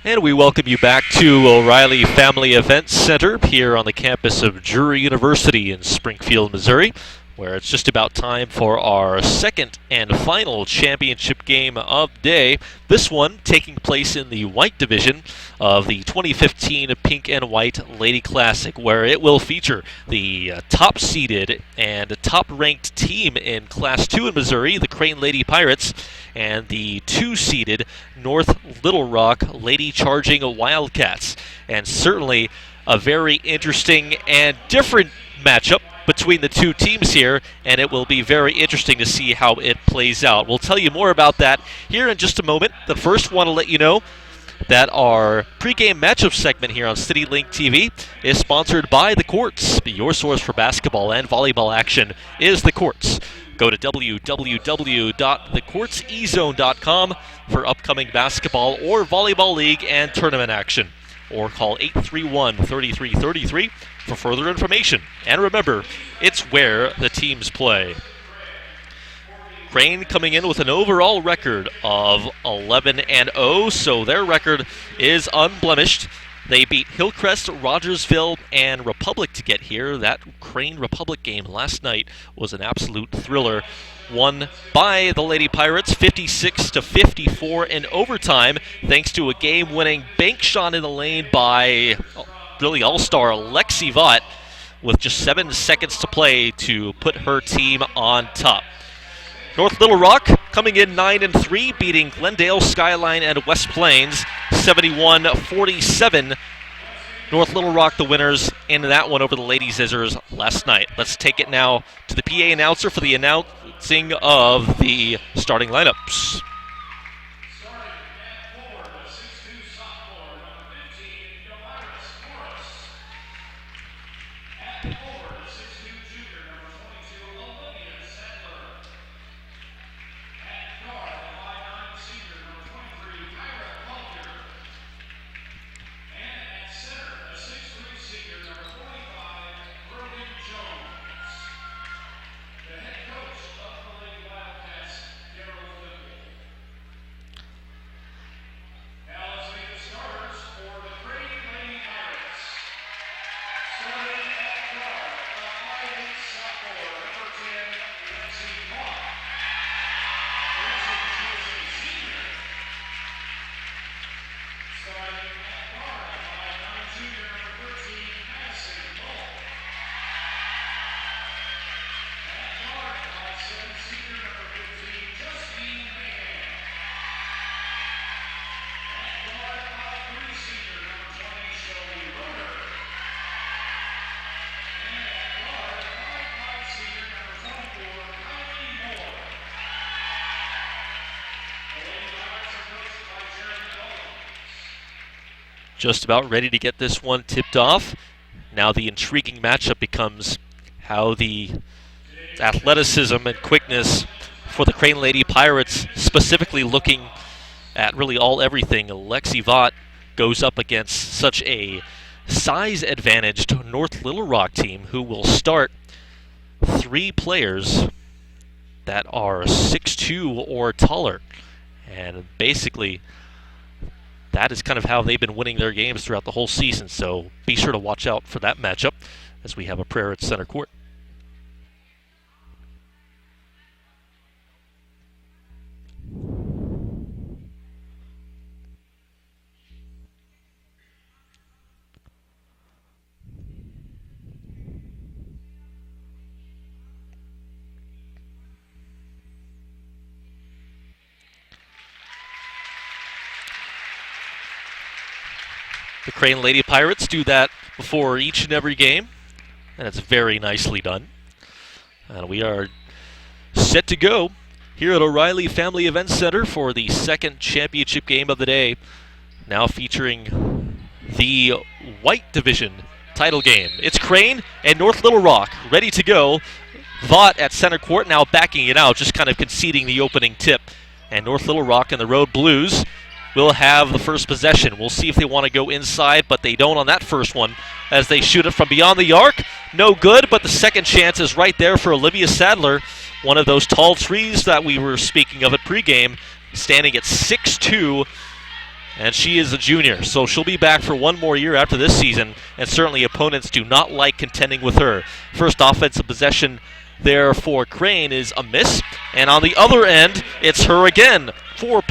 And we welcome you back to O'Reilly Family Events Center here on the campus of Drury University in Springfield, Missouri, where it's just about time for our second and final championship game of the day. This one taking place in the white division of the 2015 Pink and White Lady Classic, where it will feature the top-seeded and top-ranked team in Class 2 in Missouri, the Crane Lady Pirates, and the 2-seeded North Little Rock Lady Charging Wildcats. And certainly a very interesting and different matchup between the two teams here, and it will be very interesting to see how it plays out. We'll tell you more about that here in just a moment. The first one to let you know that our pregame matchup segment here on CityLink TV is sponsored by The Courts. Your source for basketball and volleyball action is The Courts. Go to www.thecourtsezone.com for upcoming basketball or volleyball league and tournament action. Or call 831-3333 for further information. And remember, it's where the teams play. Crane coming in with an overall record of 11-0, so their record is unblemished. They beat Hillcrest, Rogersville, and Republic to get here. That Crane Republic game last night was an absolute thriller. Won by the Lady Pirates 56-54 in overtime, thanks to a game-winning bank shot in the lane by really all-star Lexi Vaught with just 7 seconds to play to put her team on top. North Little Rock coming in 9-3, beating Glendale, Skyline, and West Plains 71-47. North Little Rock the winners in that one over the Lady Scissors last night. Let's take it now to the PA announcer for the announcing of the starting lineups. Just about ready to get this one tipped off. Now the intriguing matchup becomes how the athleticism and quickness for the Crane Lady Pirates, specifically looking at really everything. Lexi Vaught goes up against such a size-advantaged North Little Rock team who will start 3 players that are 6'2" or taller. And basically, that is kind of how they've been winning their games throughout the whole season, so be sure to watch out for that matchup as we have a prayer at center court. The Crane Lady Pirates do that before each and every game, and it's very nicely done. And we are set to go here at O'Reilly Family Events Center for the second championship game of the day, now featuring the white division title game. It's Crane and North Little Rock ready to go. Vaught at center court now backing it out, just kind of conceding the opening tip. And North Little Rock and the Road Blues will have the first possession. We'll see if they want to go inside, but they don't on that first one as they shoot it from beyond the arc. No good, but the second chance is right there for Olivia Sadler, one of those tall trees that we were speaking of at pregame, standing at 6'2", And she is a junior, so she'll be back for one more year after this season, and certainly opponents do not like contending with her. First offensive possession there for Crane is a miss, and on the other end, it's her again. Four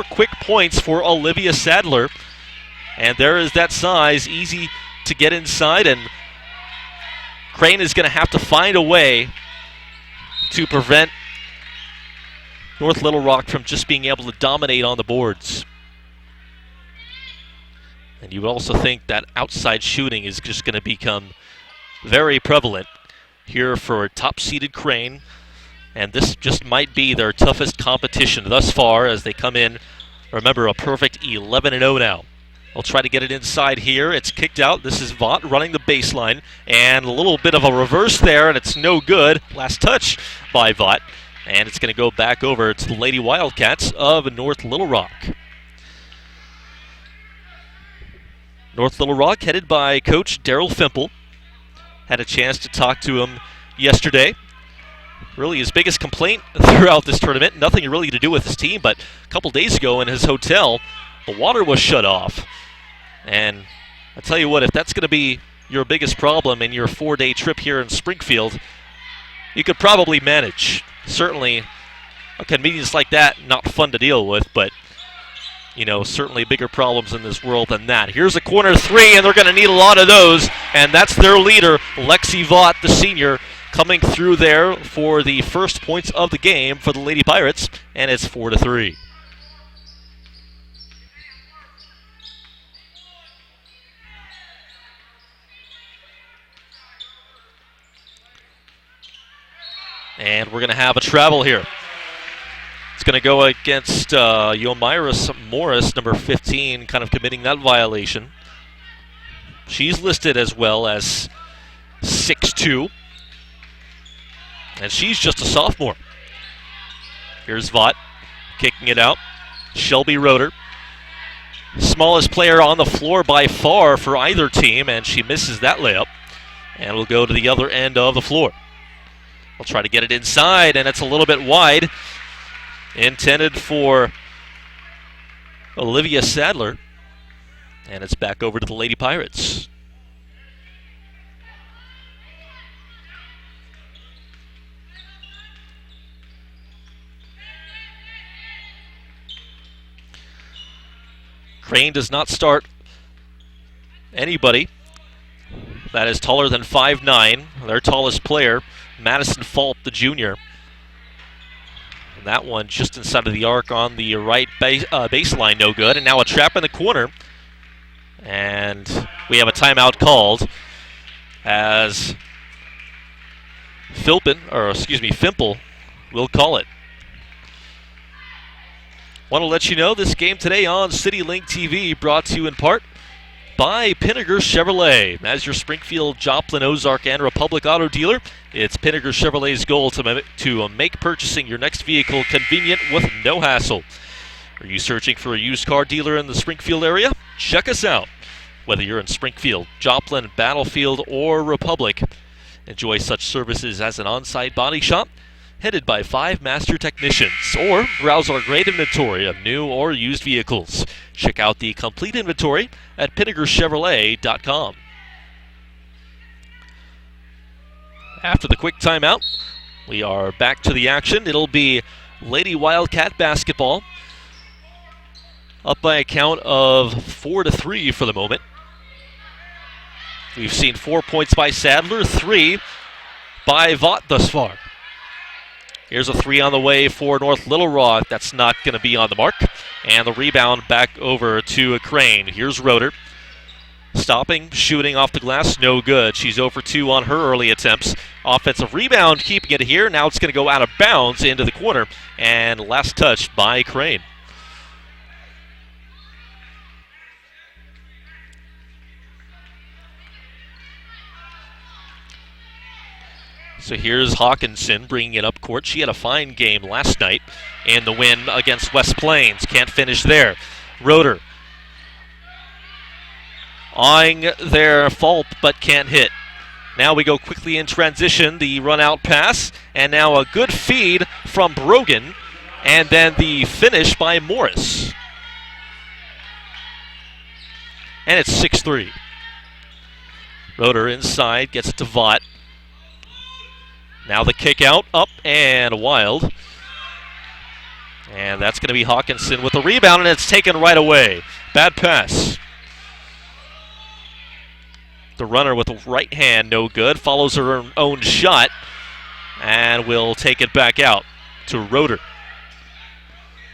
quick points for Olivia Sadler, and there is that size, easy to get inside, and Crane is going to have to find a way to prevent North Little Rock from just being able to dominate on the boards. And you would also think that outside shooting is just going to become very prevalent here for top-seeded Crane. And this just might be their toughest competition thus far as they come in, remember, a perfect 11-0 now. They'll try to get it inside here. It's kicked out. This is Vaught running the baseline. And a little bit of a reverse there, and it's no good. Last touch by Vaught. And it's going to go back over to the Lady Wildcats of North Little Rock. North Little Rock, headed by Coach Daryl Fimple. Had a chance to talk to him yesterday. Really his biggest complaint throughout this tournament, nothing really to do with his team, but a couple days ago in his hotel, the water was shut off. And I tell you what, if that's going to be your biggest problem in your 4-day trip here in Springfield, you could probably manage. Certainly a convenience like that, not fun to deal with, but you know, certainly bigger problems in this world than that. Here's a corner three, and they're going to need a lot of those, and that's their leader, Lexi Vaught, the senior, coming through there for the first points of the game for the Lady Pirates, and it's 4-3. And we're going to have a travel here. It's going to go against Yomiris Morris, number 15, kind of committing that violation. She's listed as well as 6'2", and she's just a sophomore. Here's Vaught kicking it out. Shelby Roeder, smallest player on the floor by far for either team, and she misses that layup. And we'll go to the other end of the floor. We'll try to get it inside, and it's a little bit wide. Intended for Olivia Sadler. And it's back over to the Lady Pirates. Crane does not start anybody that is taller than 5'9". Their tallest player, Madison Falk, the junior. And that one just inside of the arc on the right baseline, no good. And now a trap in the corner. And we have a timeout called as Fimple will call it. Want to let you know this game today on CityLink TV brought to you in part by Pinegar Chevrolet. As your Springfield, Joplin, Ozark, and Republic auto dealer, it's Pinegar Chevrolet's goal to make purchasing your next vehicle convenient with no hassle. Are you searching for a used car dealer in the Springfield area? Check us out. Whether you're in Springfield, Joplin, Battlefield, or Republic, enjoy such services as an on-site body shop headed by 5 master technicians, or browse our great inventory of new or used vehicles. Check out the complete inventory at PinegarChevrolet.com. After the quick timeout, we are back to the action. It'll be Lady Wildcat basketball, up by a count of 4-3 for the moment. We've seen 4 points by Sadler, 3 by Vaught thus far. Here's a 3 on the way for North Little Rock. That's not going to be on the mark. And the rebound back over to Crane. Here's Roeder. Stopping, shooting off the glass, no good. She's 0 for 2 on her early attempts. Offensive rebound, keeping it here. Now it's going to go out of bounds into the corner. And last touch by Crane. So here's Hawkinson bringing it up court. She had a fine game last night in the win against West Plains. Can't finish there. Roeder eyeing their fault but can't hit. Now we go quickly in transition. The run-out pass, and now a good feed from Brogan, and then the finish by Morris. And it's 6-3. Roeder inside, gets it to Vaught. Now the kick out, up and wild. And that's going to be Hawkinson with the rebound, and it's taken right away. Bad pass. The runner with the right hand, no good. Follows her own shot, and will take it back out to Roeder.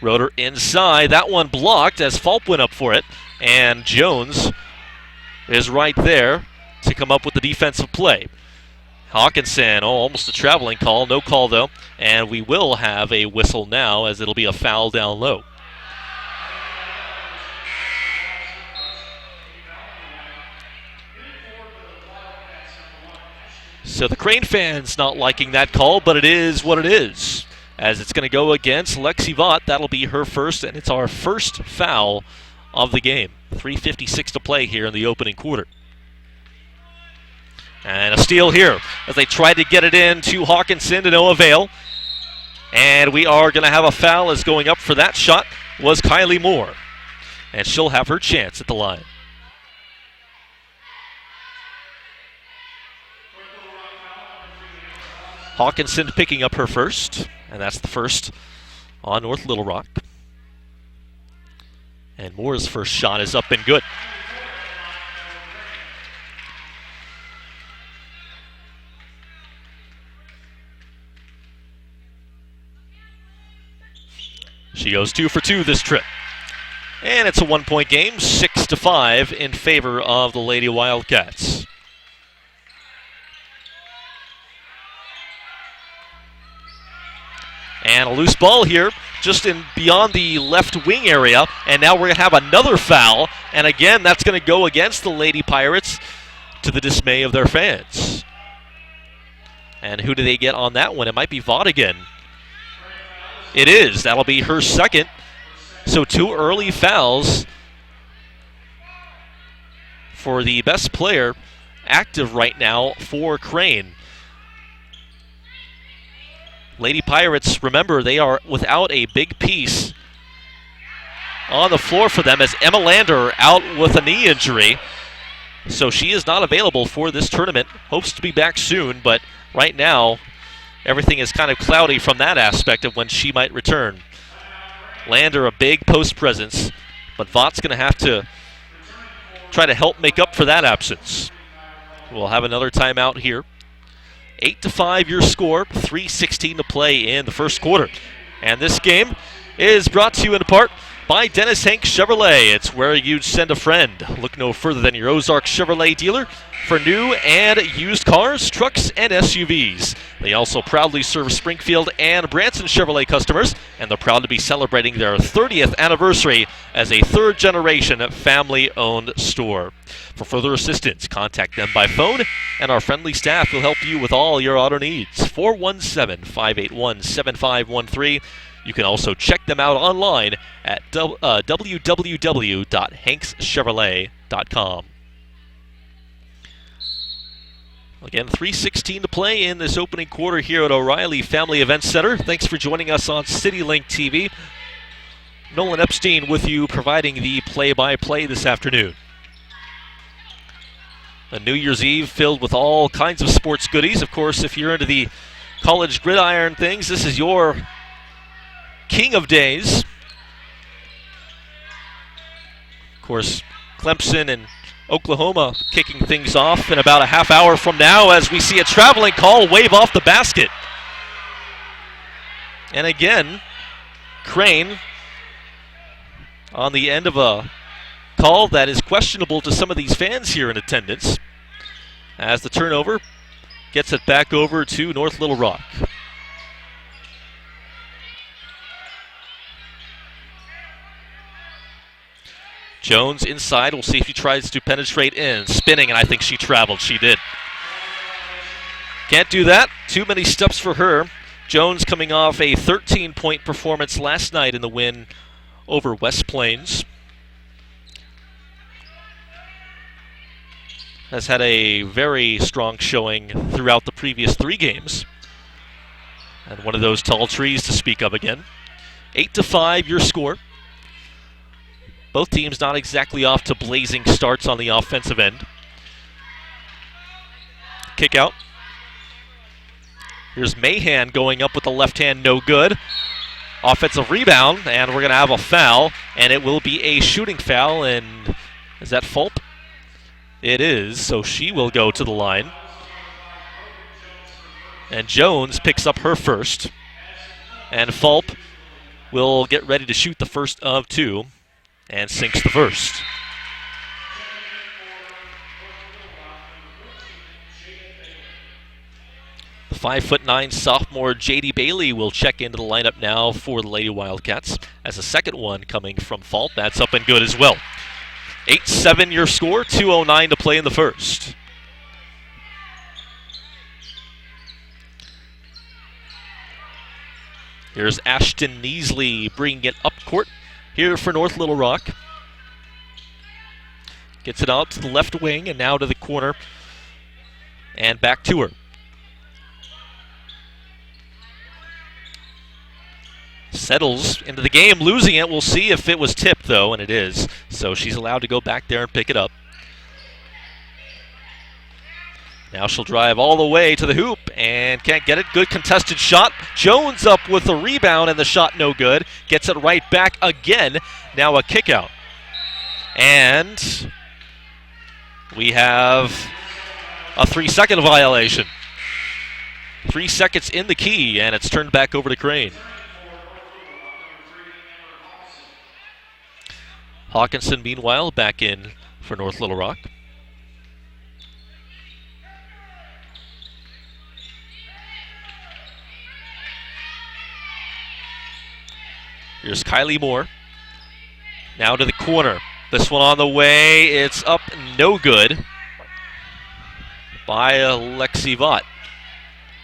Roeder inside. That one blocked as Fulp went up for it. And Jones is right there to come up with the defensive play. Hawkinson, almost a traveling call. No call, though. And we will have a whistle now as it'll be a foul down low. So the Crane fans not liking that call, but it is what it is. As it's going to go against Lexi Vaught. That'll be her first, and it's our first foul of the game. 3:56 to play here in the opening quarter. And a steal here as they tried to get it in to Hawkinson to no avail. And we are going to have a foul as going up for that shot was Kylie Moore. And she'll have her chance at the line. Hawkinson picking up her first, and that's the first on North Little Rock. And Moore's first shot is up and good. She goes 2 for 2 this trip. And it's a 1-point game, 6-5 in favor of the Lady Wildcats. And a loose ball here, just in beyond the left wing area. And now we're going to have another foul. And again, that's going to go against the Lady Pirates to the dismay of their fans. And who do they get on that one? It might be Vaught again. It is. That'll be her second. So 2 early fouls for the best player active right now for Crane. Lady Pirates, remember, they are without a big piece on the floor for them as Emma Lander out with a knee injury. So she is not available for this tournament. Hopes to be back soon, but right now everything is kind of cloudy from that aspect of when she might return. Lander, a big post presence, but Vaught's going to have to try to help make up for that absence. We'll have another timeout here. 8-5 your score, 3:16 to play in the first quarter. And this game is brought to you in part by Dennis Hank Chevrolet. It's where you'd send a friend. Look no further than your Ozark Chevrolet dealer for new and used cars, trucks, and SUVs. They also proudly serve Springfield and Branson Chevrolet customers, and they're proud to be celebrating their 30th anniversary as a third-generation family-owned store. For further assistance, contact them by phone, and our friendly staff will help you with all your auto needs. 417-581-7513. You can also check them out online at www.hankschevrolet.com. Again, 3:16 to play in this opening quarter here at O'Reilly Family Events Center. Thanks for joining us on CityLink TV. Nolan Epstein with you, providing the play-by-play this afternoon. A New Year's Eve filled with all kinds of sports goodies. Of course, if you're into the college gridiron things, this is your king of days. Of course, Clemson and Oklahoma kicking things off in about a half hour from now as we see a traveling call wave off the basket. And again, Crane on the end of a call that is questionable to some of these fans here in attendance as the turnover gets it back over to North Little Rock. Jones inside. We'll see if she tries to penetrate in. Spinning, and I think she traveled. She did. Can't do that. Too many steps for her. Jones coming off a 13-point performance last night in the win over West Plains. Has had a very strong showing throughout the previous 3 games. And one of those tall trees to speak of again. 8-5 your score. Both teams not exactly off to blazing starts on the offensive end. Kick out. Here's Mahan going up with the left hand, no good. Offensive rebound, and we're going to have a foul, and it will be a shooting foul, and is that Fulp? It is, so she will go to the line. And Jones picks up her first, and Fulp will get ready to shoot the first of two, and sinks the first. The 5'9" sophomore J.D. Bailey will check into the lineup now for the Lady Wildcats as a second one coming from Fulp. That's up and good as well. 8-7 your score, 2:09 to play in the first. Here's Ashton Neasley bringing it up court here for North Little Rock. Gets it out to the left wing and now to the corner and back to her. Settles into the game, losing it. We'll see if it was tipped, though, and it is. So she's allowed to go back there and pick it up. Now she'll drive all the way to the hoop and can't get it. Good contested shot. Jones up with the rebound and the shot no good. Gets it right back again. Now a kick out. And we have a 3-second violation. 3 seconds in the key, and it's turned back over to Crane. Hawkinson, meanwhile, back in for North Little Rock. Here's Kylie Moore. Now to the corner. This one on the way. It's up, no good by Lexi Vaught.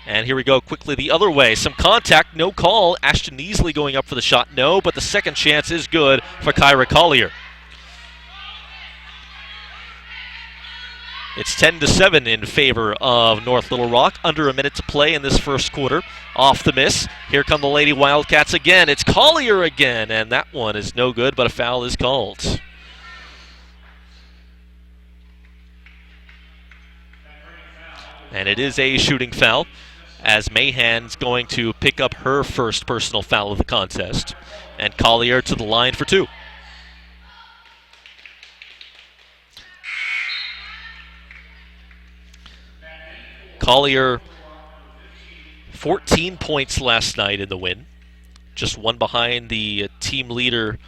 And here we go quickly the other way. Some contact, no call. Ashton Neasley going up for the shot, no, but the second chance is good for Kyra Collier. It's 10-7 in favor of North Little Rock. Under a minute to play in this first quarter. Off the miss. Here come the Lady Wildcats again. It's Collier again, and that one is no good, but a foul is called. And it is a shooting foul, as Mahan's going to pick up her first personal foul of the contest. And Collier to the line for two. Collier, 14 points last night in the win. Just one behind the team leader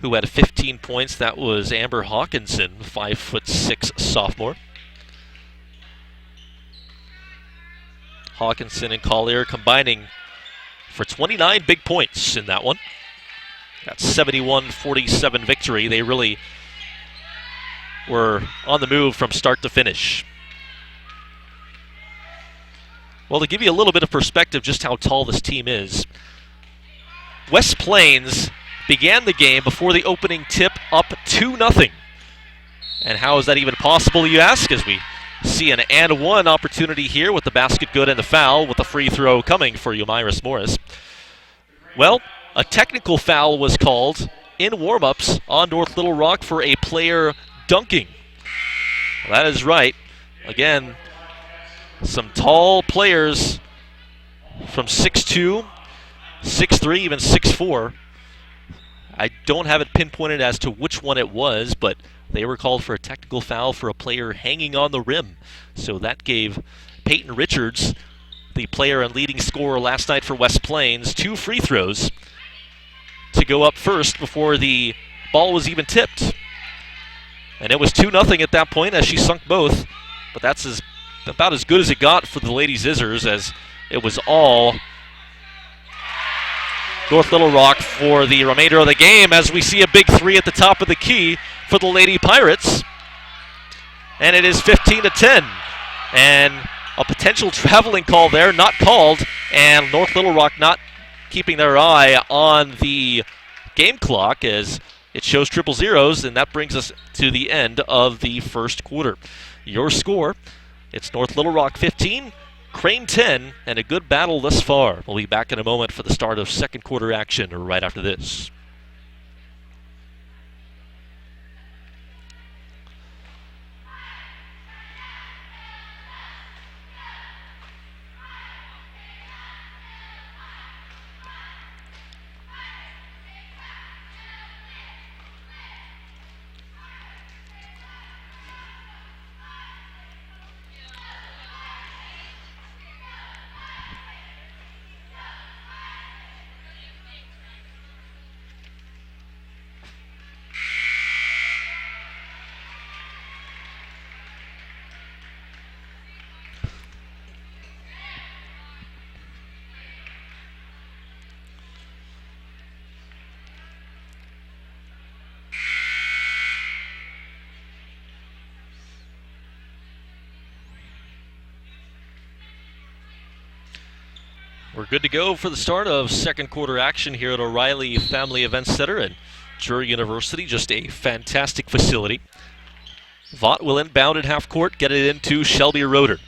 who had 15 points. That was Amber Hawkinson, 5'6" sophomore. Hawkinson and Collier combining for 29 big points in that one. That 71-47 victory. They really were on the move from start to finish. Well, to give you a little bit of perspective just how tall this team is, West Plains began the game before the opening tip up 2-0. And how is that even possible, you ask, as we see an and one opportunity here with the basket good and the foul, with the free throw coming for Umiris Morris. Well, a technical foul was called in warm-ups on North Little Rock for a player dunking. Well, that is right. Again, some tall players from 6'2", 6'3", even 6'4". I don't have it pinpointed as to which one it was, but they were called for a technical foul for a player hanging on the rim. So that gave Peyton Richards, the player and leading scorer last night for West Plains, 2 free throws to go up first before the ball was even tipped. And it was 2-0 at that point as she sunk both, but that's about as good as it got for the Lady Zizzers, as it was all North Little Rock for the remainder of the game, as we see a big three at the top of the key for the Lady Pirates. And it is 15-10. And a potential traveling call there, not called, and North Little Rock not keeping their eye on the game clock as it shows triple zeros, and that brings us to the end of the first quarter. Your score: it's North Little Rock 15, Crane 10, and a good battle thus far. We'll be back in a moment for the start of second quarter action right after this. We're good to go for the start of second quarter action here at O'Reilly Family Events Center at Drury University. Just a fantastic facility. Vaught will inbound at half court, get it into Shelby Roeder.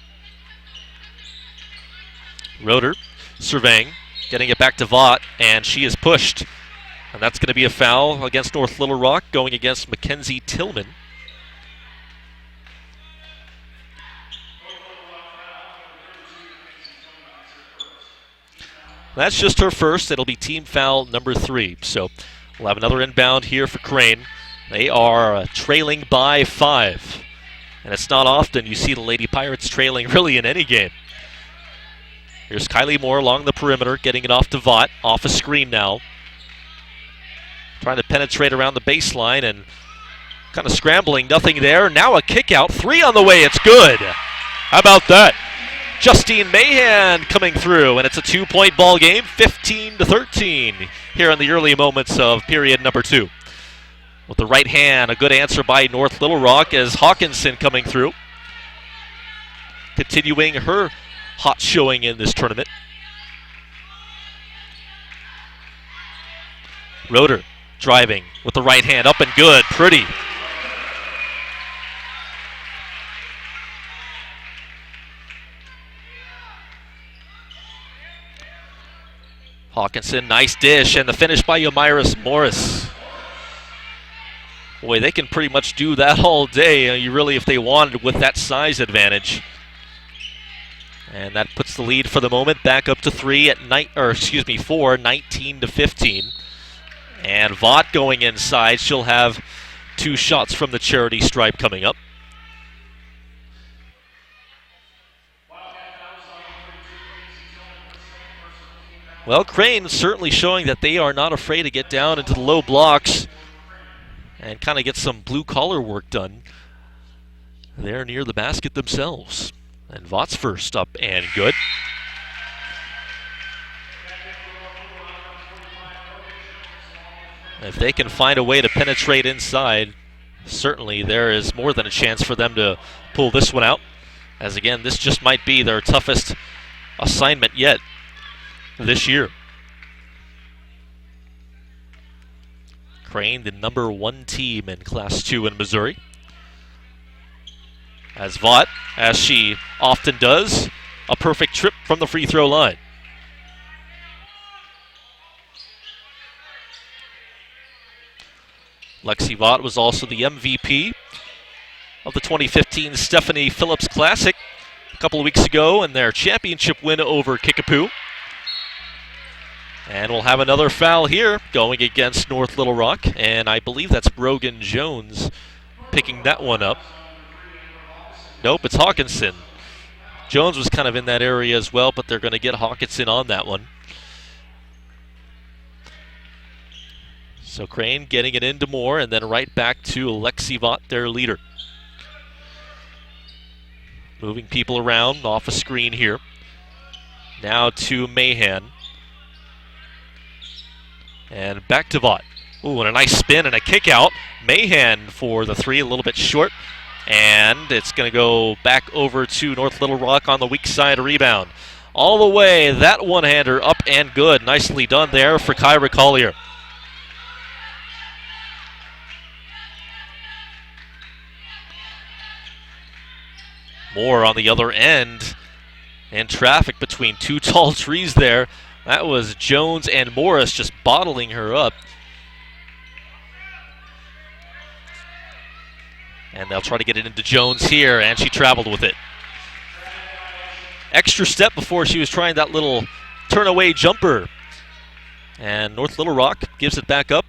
Roeder surveying, getting it back to Vaught, and she is pushed. And that's going to be a foul against North Little Rock, going against Mackenzie Tillman. That's just her first. It'll be team foul number 3. So we'll have another inbound here for Crane. They are trailing by 5. And it's not often you see the Lady Pirates trailing really in any game. Here's Kylie Moore along the perimeter, getting it off to Vaught. Off a screen now. Trying to penetrate around the baseline and kind of scrambling. Nothing there. Now a kick out. 3 on the way. It's good. How about that? Justine Mahan coming through, and it's a 2-point ball game, 15-13 here in the early moments of period number 2. With the right hand, a good answer by North Little Rock as Hawkinson coming through. Continuing her hot showing in this tournament. Roeder driving with the right hand, up and good, pretty. Hawkinson, nice dish, and the finish by Yomiris Morris. Boy, they can pretty much do that all day, really, if they wanted, with that size advantage. And that puts the lead for the moment back up to 4, 19-15. And Vaught going inside. She'll have 2 shots from the charity stripe coming up. Well, Crane certainly showing that they are not afraid to get down into the low blocks and kind of get some blue-collar work done. They're near the basket themselves. And Vaught's first up and good. If they can find a way to penetrate inside, certainly there is more than a chance for them to pull this one out. As again, this just might be their toughest assignment yet this year. Crane, the number 1 team in Class 2 in Missouri. As Vaught, as she often does, a perfect trip from the free throw line. Lexi Vaught was also the MVP of the 2015 Stephanie Phillips Classic a couple of weeks ago in their championship win over Kickapoo. And we'll have another foul here going against North Little Rock, and I believe that's Brogan Jones picking that one up. Nope, it's Hawkinson. Jones was kind of in that area as well, but they're going to get Hawkinson on that one. So Crane getting it into Moore, and then right back to Lexi Vaught, their leader. Moving people around off a screen here. Now to Mahan. And back to Vaught. Ooh, and a nice spin and a kick out. Mahan for the 3, a little bit short. And it's going to go back over to North Little Rock on the weak side rebound. All the way, that one-hander up and good. Nicely done there for Kyra Collier. Moore on the other end. And traffic between 2 tall trees there. That was Jones and Morris just bottling her up. And they'll try to get it into Jones here, and she traveled with it. Extra step before she was trying that little turn-away jumper. And North Little Rock gives it back up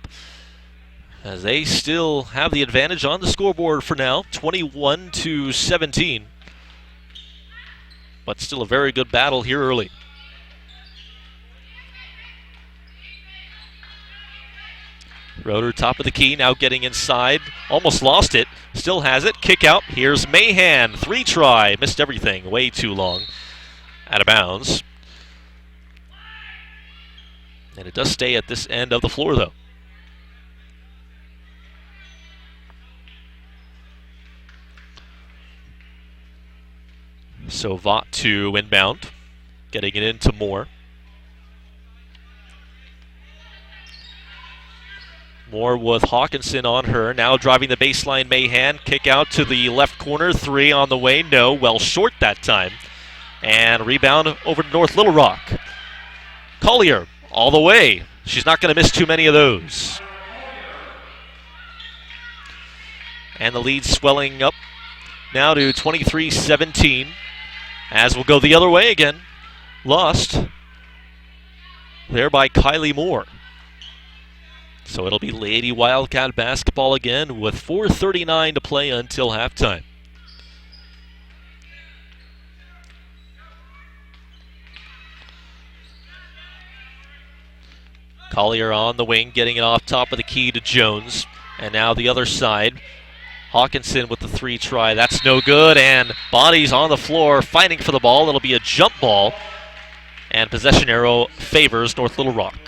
as they still have the advantage on the scoreboard for now, 21-17. But still a very good battle here early. Roeder, top of the key, now getting inside. Almost lost it. Still has it. Kick out. Here's Mahan. 3 try. Missed everything. Way too long. Out of bounds. And it does stay at this end of the floor, though. So Vaught to inbound. Getting it into Moore. Moore with Hawkinson on her. Now driving the baseline, Mahan. Kick out to the left corner. 3 on the way. No, well short that time. And rebound over to North Little Rock. Collier all the way. She's not going to miss too many of those. And the lead swelling up now to 23-17. As we'll go the other way again. Lost there by Kylie Moore. So it'll be Lady Wildcat basketball again with 4:39 to play until halftime. Collier on the wing, getting it off top of the key to Jones. And now the other side. Hawkinson with the 3 try. That's no good, and bodies on the floor fighting for the ball. It'll be a jump ball, and possession arrow favors North Little Rock.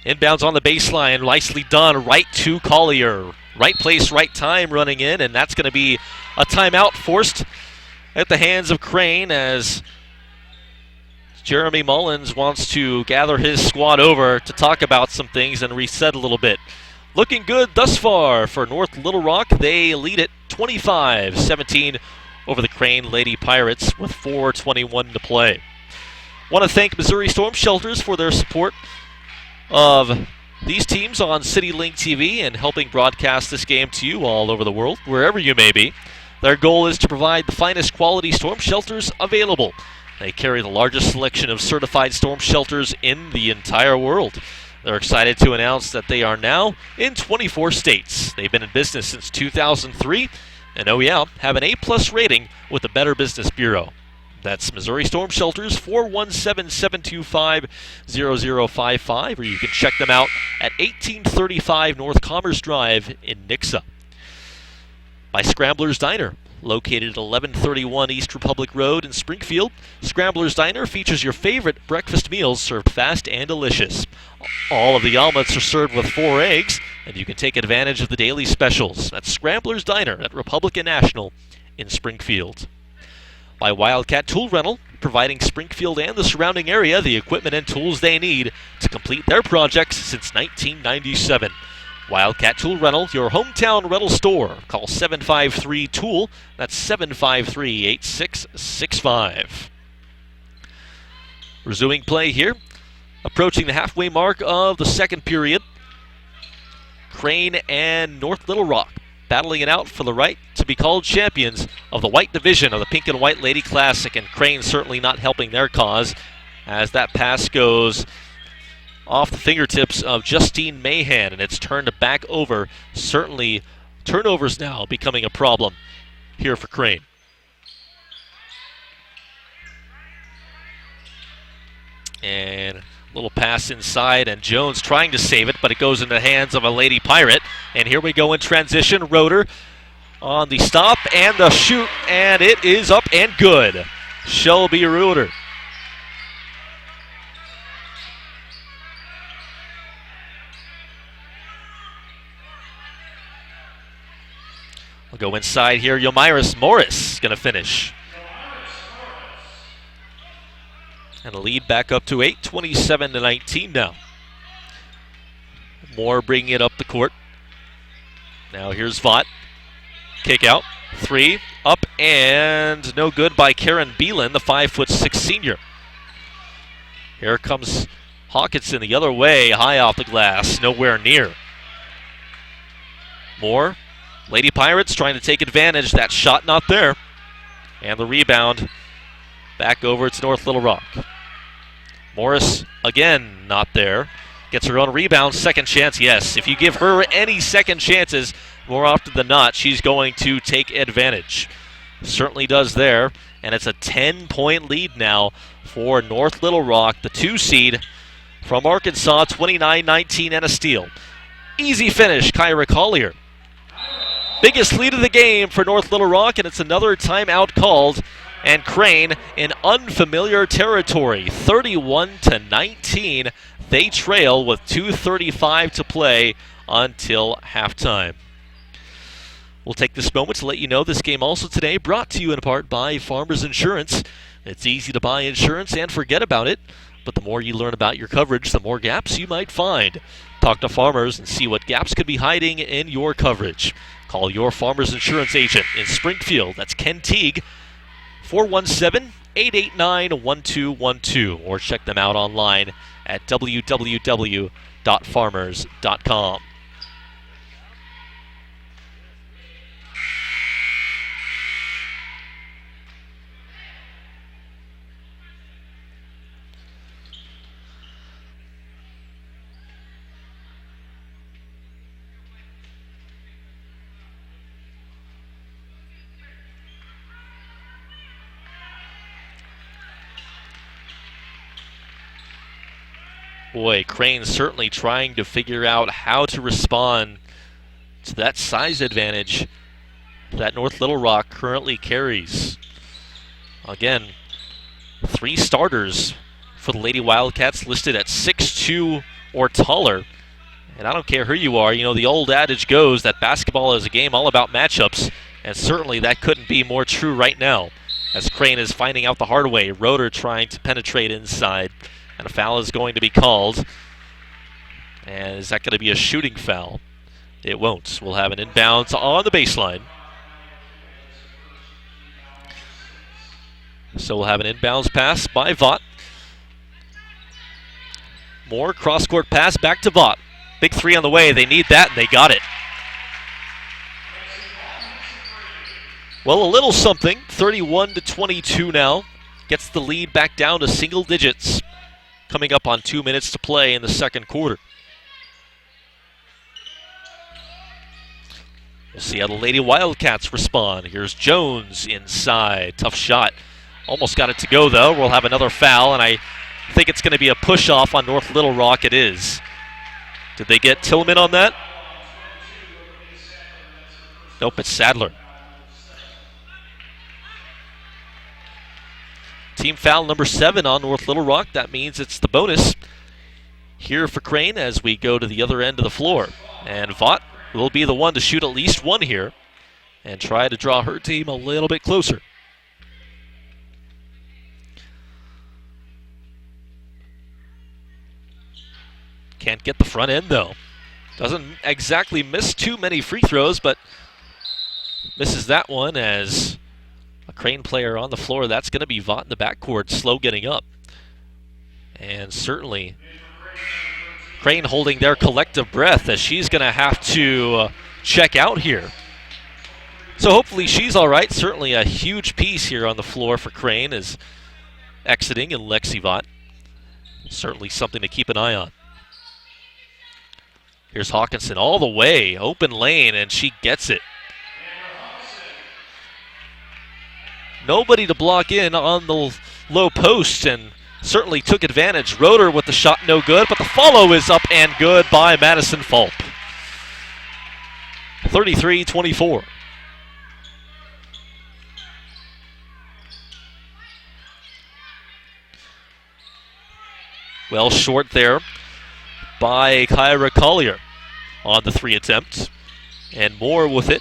Inbounds on the baseline, nicely done, right to Collier. Right place, right time running in, and that's going to be a timeout forced at the hands of Crane as Jeremy Mullins wants to gather his squad over to talk about some things and reset a little bit. Looking good thus far for North Little Rock. They lead it 25-17 over the Crane Lady Pirates with 4:21 to play. Want to thank Missouri Storm Shelters for their support of these teams on CityLink TV and helping broadcast this game to you all over the world, wherever you may be. Their goal is to provide the finest quality storm shelters available. They carry the largest selection of certified storm shelters in the entire world. They're excited to announce that they are now in 24 states. They've been in business since 2003, and oh yeah, have an A+ rating with the Better Business Bureau. That's Missouri Storm Shelters, 417-725-0055, or you can check them out at 1835 North Commerce Drive in Nixa. By Scrambler's Diner, located at 1131 East Republic Road in Springfield. Scrambler's Diner features your favorite breakfast meals served fast and delicious. All of the omelets are served with 4 eggs, and you can take advantage of the daily specials. That's Scrambler's Diner at Republican National in Springfield. By Wildcat Tool Rental, providing Springfield and the surrounding area the equipment and tools they need to complete their projects since 1997. Wildcat Tool Rental, your hometown rental store. Call 753-TOOL. That's 753-8665. Resuming play here. Approaching the halfway mark of the second period. Crane and North Little Rock battling it out for the right to be called champions of the white division of the Pink and White Lady Classic, and Crane certainly not helping their cause as that pass goes off the fingertips of Justine Mahan, and it's turned back over. Certainly turnovers now becoming a problem here for Crane. And little pass inside, and Jones trying to save it, but it goes in the hands of a Lady Pirate. And here we go in transition. Roeder on the stop and the shoot, and it is up and good. Shelby Roeder. We'll go inside here. Yomiris Morris going to finish. And a lead back up to 8, 27-19 now. Moore bringing it up the court. Now here's Vaught. Kick out. 3, up and no good by Karen Beelan, the 5'6" senior. Here comes Hawkinson the other way, high off the glass, nowhere near. Moore, Lady Pirates trying to take advantage. That shot not there. And the rebound back over to North Little Rock. Morris, again, not there. Gets her own rebound. Second chance, yes. If you give her any second chances, more often than not, she's going to take advantage. Certainly does there. And it's a 10-point lead now for North Little Rock, the 2 seed from Arkansas, 29-19 and a steal. Easy finish, Kyra Collier. Biggest lead of the game for North Little Rock, and it's another timeout called. And Crane in unfamiliar territory, 31-19. They trail with 2:35 to play until halftime. We'll take this moment to let you know this game also today brought to you in part by Farmers Insurance. It's easy to buy insurance and forget about it, but the more you learn about your coverage, the more gaps you might find. Talk to Farmers and see what gaps could be hiding in your coverage. Call your Farmers Insurance agent in Springfield. That's Ken Teague, 417-889-1212, or check them out online at www.farmers.com. Boy, Crane certainly trying to figure out how to respond to that size advantage that North Little Rock currently carries. Again, 3 starters for the Lady Wildcats listed at 6'2" or taller. And I don't care who you are, the old adage goes that basketball is a game all about matchups, and certainly that couldn't be more true right now, as Crane is finding out the hard way. Roeder trying to penetrate inside. And a foul is going to be called. And is that going to be a shooting foul? It won't. We'll have an inbounds on the baseline. So we'll have an inbounds pass by Vaught. More cross-court pass back to Vaught. Big 3 on the way. They need that, and they got it. Well, a little something. 31-22 now. Gets the lead back down to single digits. Coming up on 2 minutes to play in the second quarter. We'll see how the Lady Wildcats respond. Here's Jones inside. Tough shot. Almost got it to go, though. We'll have another foul, and I think it's going to be a push-off on North Little Rock. It is. Did they get Tillman on that? Nope, it's Sadler. Team foul number 7 on North Little Rock. That means it's the bonus here for Crane as we go to the other end of the floor. And Vaught will be the one to shoot at least one here and try to draw her team a little bit closer. Can't get the front end, though. Doesn't exactly miss too many free throws, but misses that one as a Crane player on the floor. That's going to be Vaught in the backcourt, slow getting up. And certainly Crane holding their collective breath as she's going to have to check out here. So hopefully she's all right. Certainly a huge piece here on the floor for Crane is exiting, and Lexi Vaught. Certainly something to keep an eye on. Here's Hawkinson all the way, open lane, and she gets it. Nobody to block in on the low post, and certainly took advantage. Roeder with the shot, no good, but the follow is up and good by Madison Fulp. 33-24. Well short there by Kyra Collier on the 3 attempts, and Moore with it.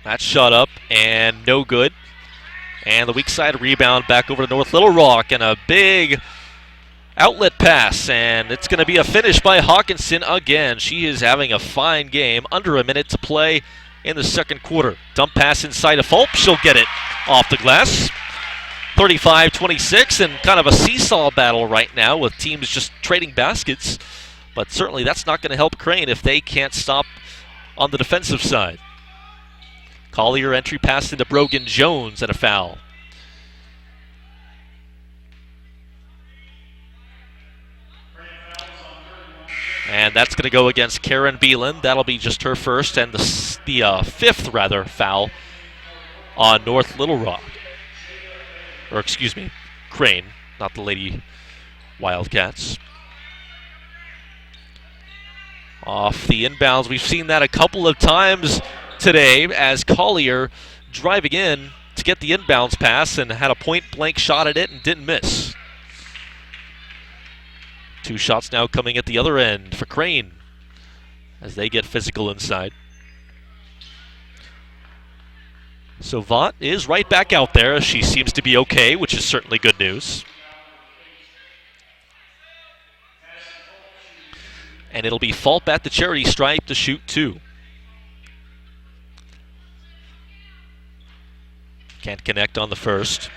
That shot up and no good. And the weak side rebound back over to North Little Rock, and a big outlet pass, and it's going to be a finish by Hawkinson again. She is having a fine game. Under a minute to play in the second quarter. Dump pass inside of Fulp. She'll get it off the glass. 35-26, and kind of a seesaw battle right now with teams just trading baskets. But certainly that's not going to help Crane if they can't stop on the defensive side. Collier entry pass into Brogan Jones and a foul. And that's going to go against Karen Beelan. That'll be just her first and the fifth foul on North Little Rock. Or excuse me, Crane, not the Lady Wildcats. Off the inbounds, we've seen that a couple of times today as Collier driving in to get the inbounds pass and had a point-blank shot at it and didn't miss. Two shots now coming at the other end for Crane as they get physical inside. So Vaught is right back out there. She seems to be okay, which is certainly good news. And it'll be Fulp at the charity stripe to shoot 2. Can't connect on the first.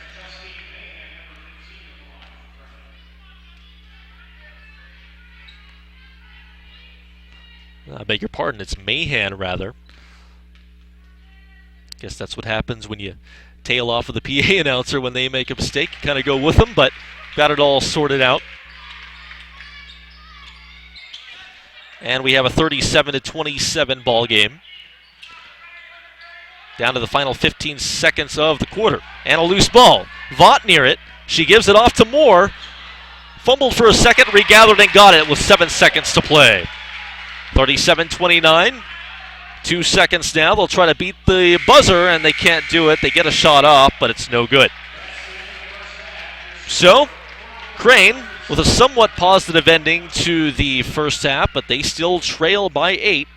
I beg your pardon, it's Mahan rather. Guess that's what happens when you tail off of the PA announcer when they make a mistake. You kind of go with them, but got it all sorted out. And we have a 37-27 ball game. Down to the final 15 seconds of the quarter. And a loose ball. Vaught near it. She gives it off to Moore. Fumbled for a second, regathered and got it with 7 seconds to play. 37-29. 2 seconds now. They'll try to beat the buzzer, and they can't do it. They get a shot off, but it's no good. So, Crane with a somewhat positive ending to the first half, but they still trail by 8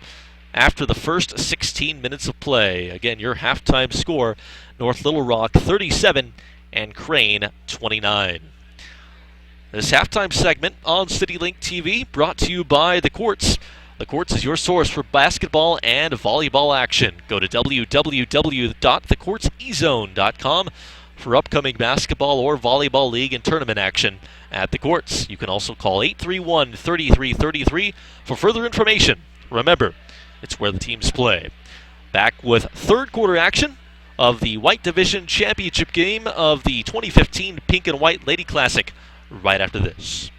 after the first 16 minutes of play. Again, your halftime score, North Little Rock 37 and Crane 29. This halftime segment on CityLink TV brought to you by The Courts. The Courts is your source for basketball and volleyball action. Go to www.thecourtsezone.com for upcoming basketball or volleyball league and tournament action at The Courts. You can also call 831-3333 for further information. Remember, it's where the teams play. Back with third quarter action of the White Division Championship game of the 2015 Pink and White Lady Classic right after this.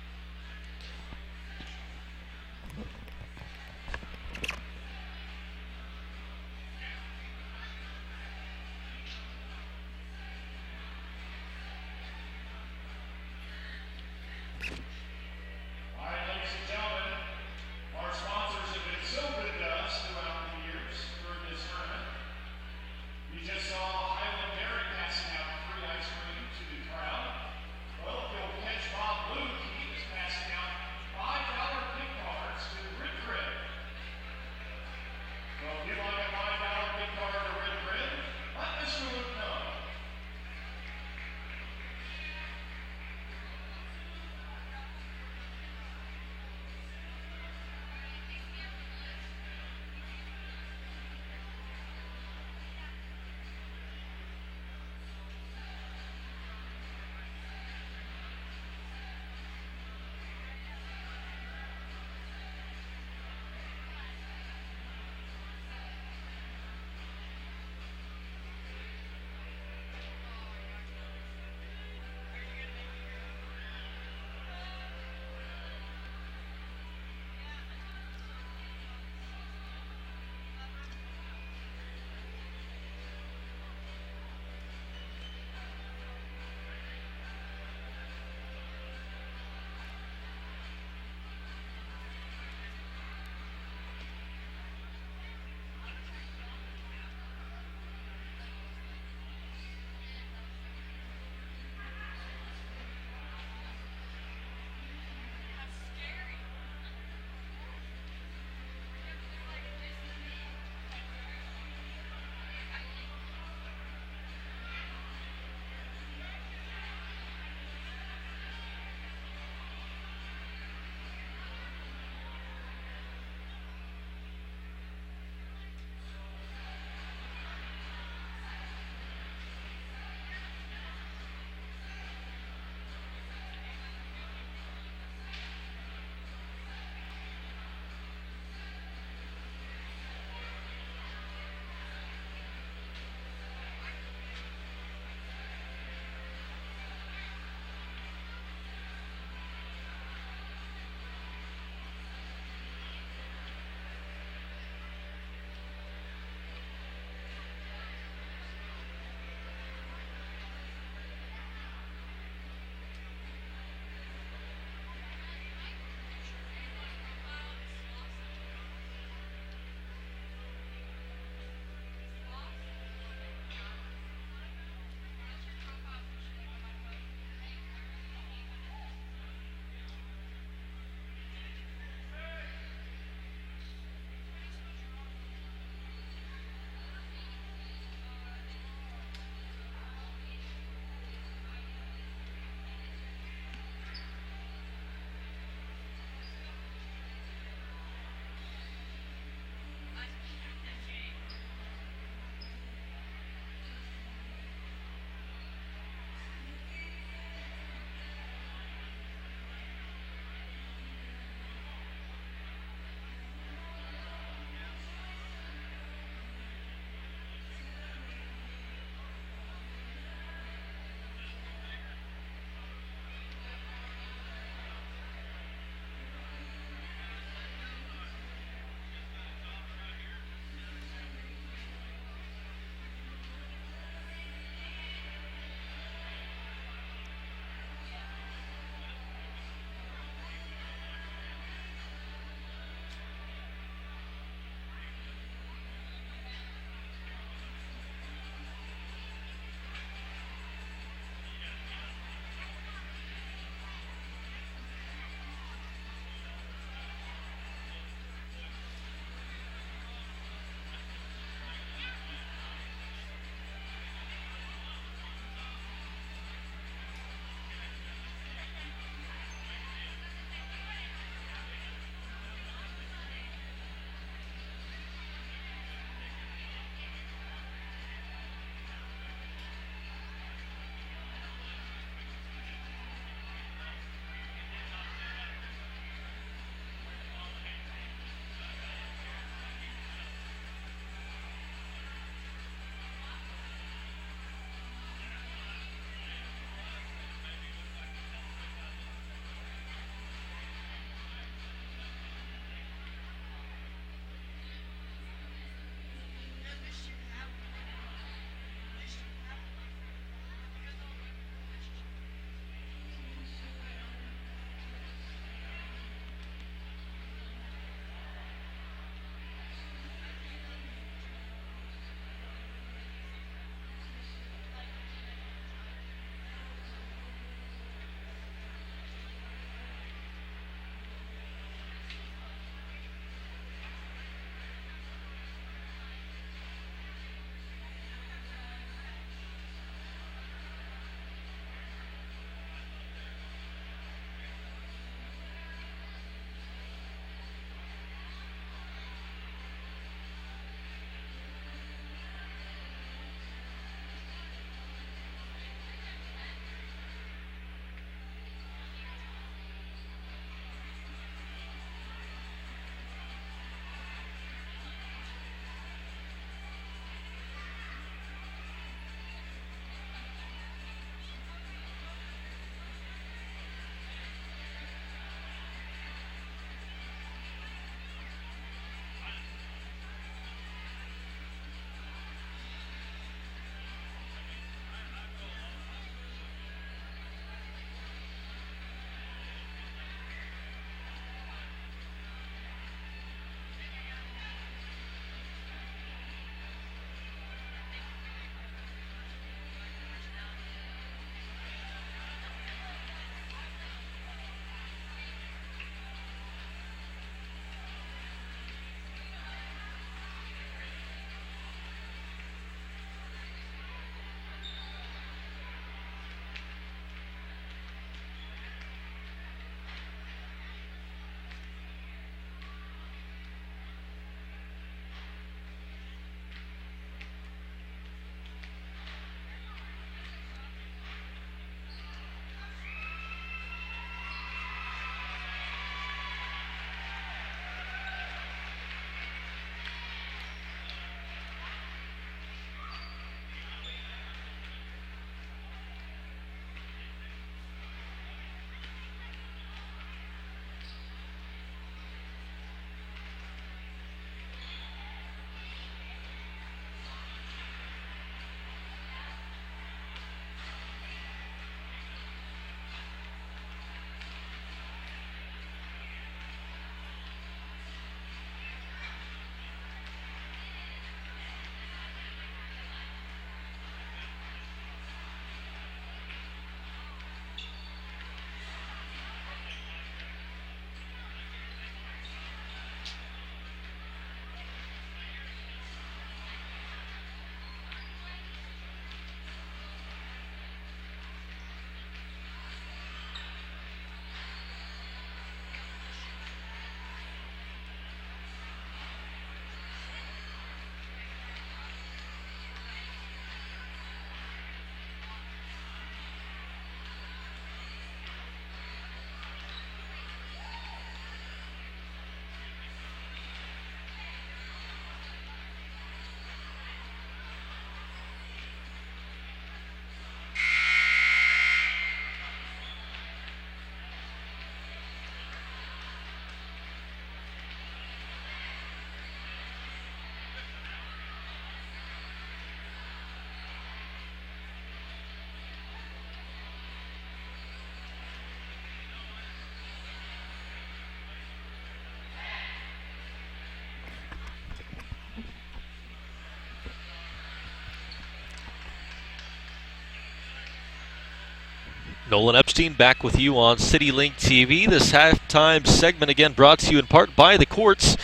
Nolan Epstein back with you on CityLink TV. This halftime segment again brought to you in part by The Courts.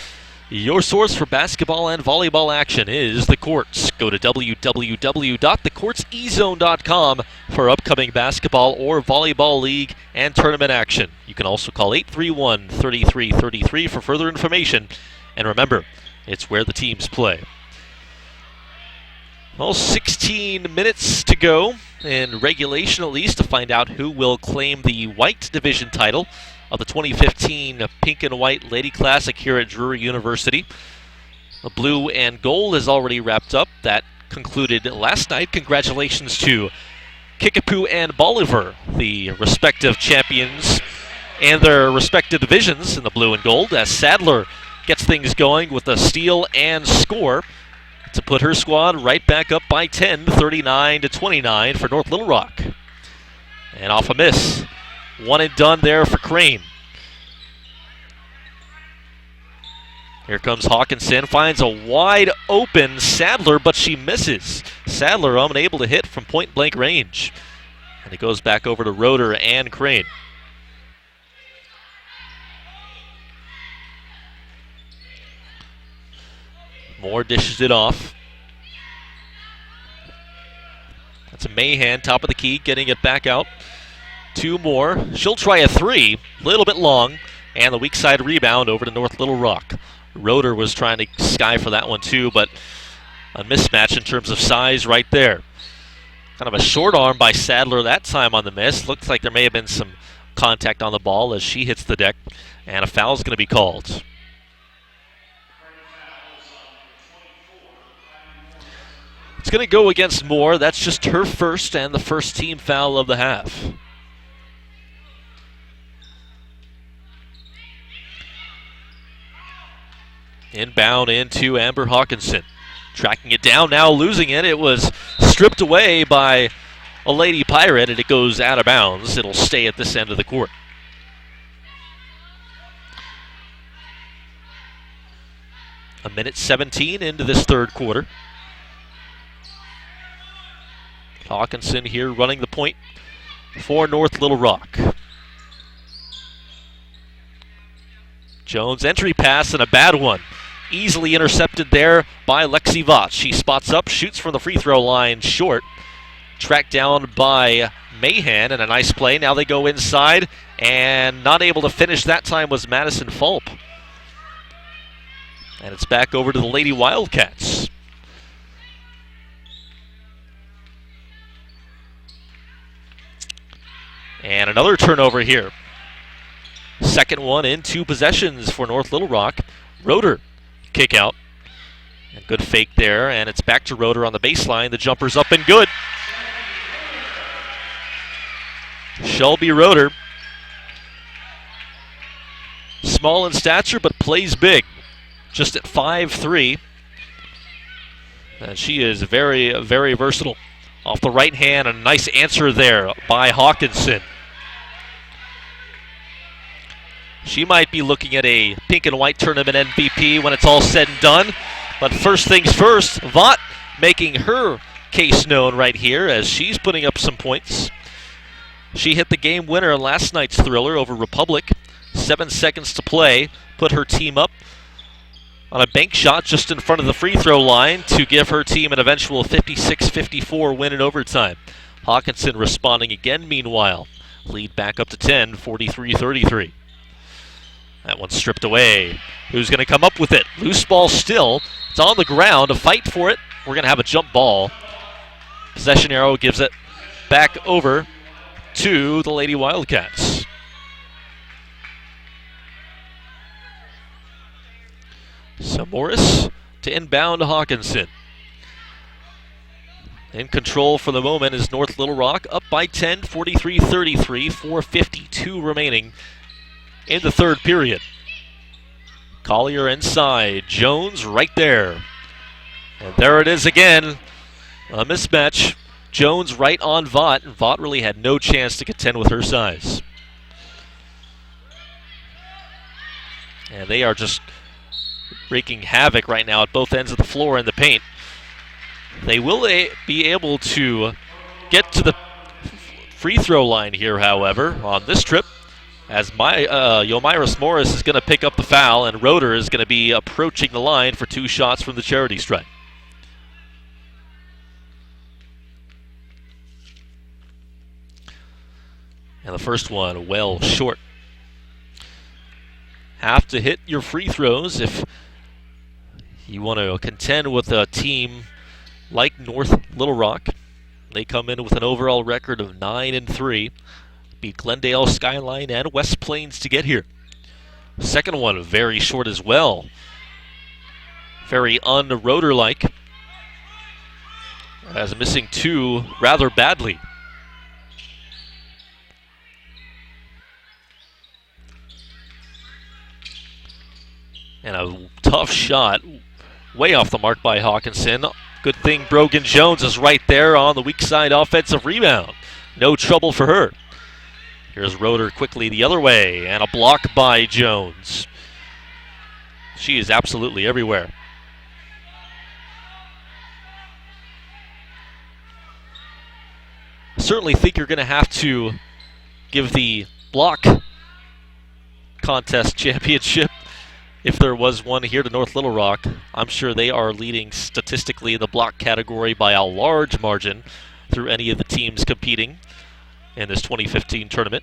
Your source for basketball and volleyball action is The Courts. Go to www.thecourtsezone.com for upcoming basketball or volleyball league and tournament action. You can also call 831-3333 for further information. And remember, it's where the teams play. Well, 16 minutes to go in regulation, at least, to find out who will claim the white division title of the 2015 Pink and White Lady Classic here at Drury University. The blue and gold is already wrapped up. That concluded last night. Congratulations to Kickapoo and Bolivar, the respective champions and their respective divisions in the blue and gold, as Sadler gets things going with a steal and score to put her squad right back up by 10, 39-29 for North Little Rock. And off a miss. One and done there for Crane. Here comes Hawkinson, finds a wide open Sadler, but she misses. Sadler unable to hit from point blank range. And it goes back over to Roeder and Crane. Moore dishes it off. That's a Mahan, top of the key, getting it back out. Two more. She'll try a three, a little bit long, and the weak side rebound over to North Little Rock. Roeder was trying to sky for that one too, but a mismatch in terms of size right there. Kind of a short arm by Sadler that time on the miss. Looks like there may have been some contact on the ball as she hits the deck, and a foul is going to be called. It's going to go against Moore. That's just her first and the first team foul of the half. Inbound into Amber Hawkinson. Tracking it down, now losing it. It was stripped away by a Lady Pirate, and it goes out of bounds. It'll stay at this end of the court. A minute 17 into this third quarter. Hawkinson here running the point for North Little Rock. Jones, entry pass and a bad one. Easily intercepted there by Lexi Vaught. She spots up, shoots from the free throw line short. Tracked down by Mahan, and a nice play. Now they go inside, and not able to finish that time was Madison Fulp. And it's back over to the Lady Wildcats. And another turnover here. Second one in 2 possessions for North Little Rock. Roeder, kick out. And good fake there, and it's back to Roeder on the baseline. The jumper's up and good. Shelby Roeder. Small in stature, but plays big. Just at 5'3". And she is very, very versatile. Off the right hand, a nice answer there by Hawkinson. She might be looking at a pink and white tournament MVP when it's all said and done. But first things first, Vaught making her case known right here as she's putting up some points. She hit the game winner last night's thriller over Republic. 7 seconds to play, put her team up on a bank shot just in front of the free throw line to give her team an eventual 56-54 win in overtime. Hawkinson responding again meanwhile. Lead back up to 10, 43-33. That one's stripped away. Who's going to come up with it? Loose ball still. It's on the ground. A fight for it. We're going to have a jump ball. Possession arrow gives it back over to the Lady Wildcats. So Morris to inbound Hawkinson. In control for the moment is North Little Rock, up by 10, 43-33, 4:52 remaining in the third period. Collier inside, Jones right there. And there it is again, a mismatch. Jones right on Vaught. Vaught really had no chance to contend with her size. And they are just wreaking havoc right now at both ends of the floor in the paint. They will be able to get to the free throw line here, however, on this trip, as Yomiris Morris is going to pick up the foul, and Roeder is going to be approaching the line for 2 shots from the charity stripe. And the first one well short. Have to hit your free throws if you want to contend with a team like North Little Rock. They come in with an overall record of 9-3. Beat Glendale, Skyline, and West Plains to get here. Second one very short as well. Very un-Roeder-like. As missing 2 rather badly. And a tough shot, way off the mark by Hawkinson. Good thing Brogan Jones is right there on the weak side offensive rebound. No trouble for her. Here's Roeder quickly the other way, and a block by Jones. She is absolutely everywhere. I certainly think you're going to have to give the block contest championship, if there was one here to North Little Rock. I'm sure they are leading statistically in the block category by a large margin through any of the teams competing in this 2015 tournament.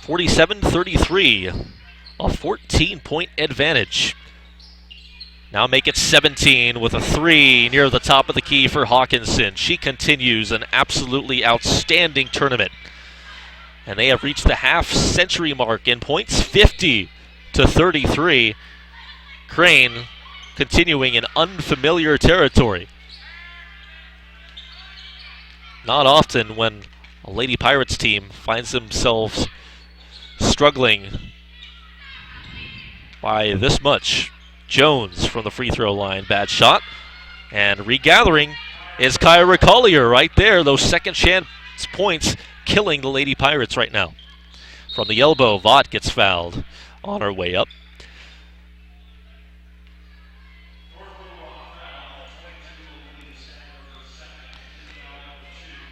(47-33), a 14-point advantage. Now make it 17 with a 3 near the top of the key for Hawkinson. She continues an absolutely outstanding tournament. And they have reached the half-century mark in points, 50-33. Crane continuing in unfamiliar territory. Not often when a Lady Pirates team finds themselves struggling by this much. Jones from the free throw line, bad shot. And regathering is Kyra Collier right there. Those second chance points killing the Lady Pirates right now. From the elbow, Vaught gets fouled on her way up.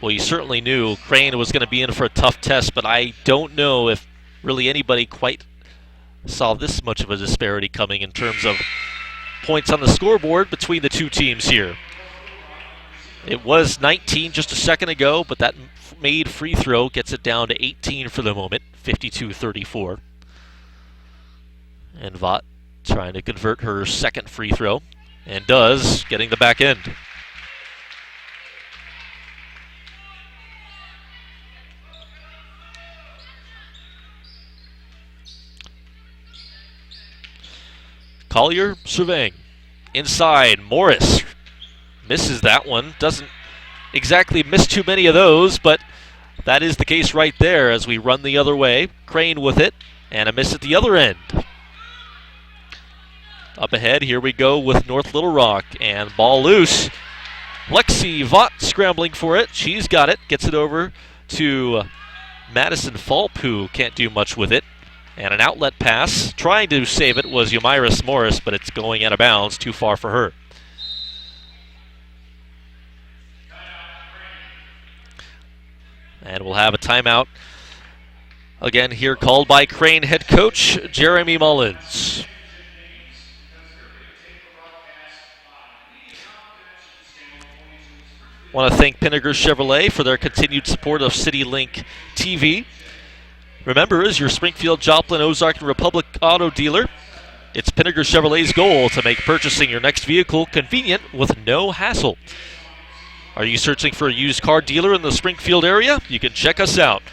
Well, you certainly knew Crane was going to be in for a tough test, but I don't know if really anybody quite saw this much of a disparity coming in terms of points on the scoreboard between the two teams here. It was 19 just a second ago, but that made free throw gets it down to 18 for the moment, 52-34. And Vaught trying to convert her second free throw, and does, getting the back end. Collier surveying. Inside, Morris misses that one. Doesn't exactly miss too many of those, but that is the case right there as we run the other way. Crane with it, and a miss at the other end. Up ahead, here we go with North Little Rock, and ball loose. Lexi Vaught scrambling for it. She's got it. Gets it over to Madison Fulp, who can't do much with it. And an outlet pass. Trying to save it was Yomiris Morris, but it's going out of bounds, too far for her. And we'll have a timeout again here called by Crane head coach Jeremy Mullins. Want to thank Pinnaker Chevrolet for their continued support of CityLink TV. Remember, as your Springfield, Joplin, Ozark, and Republic auto dealer, it's Pinnaker Chevrolet's goal to make purchasing your next vehicle convenient with no hassle. Are you searching for a used car dealer in the Springfield area? You can check us out.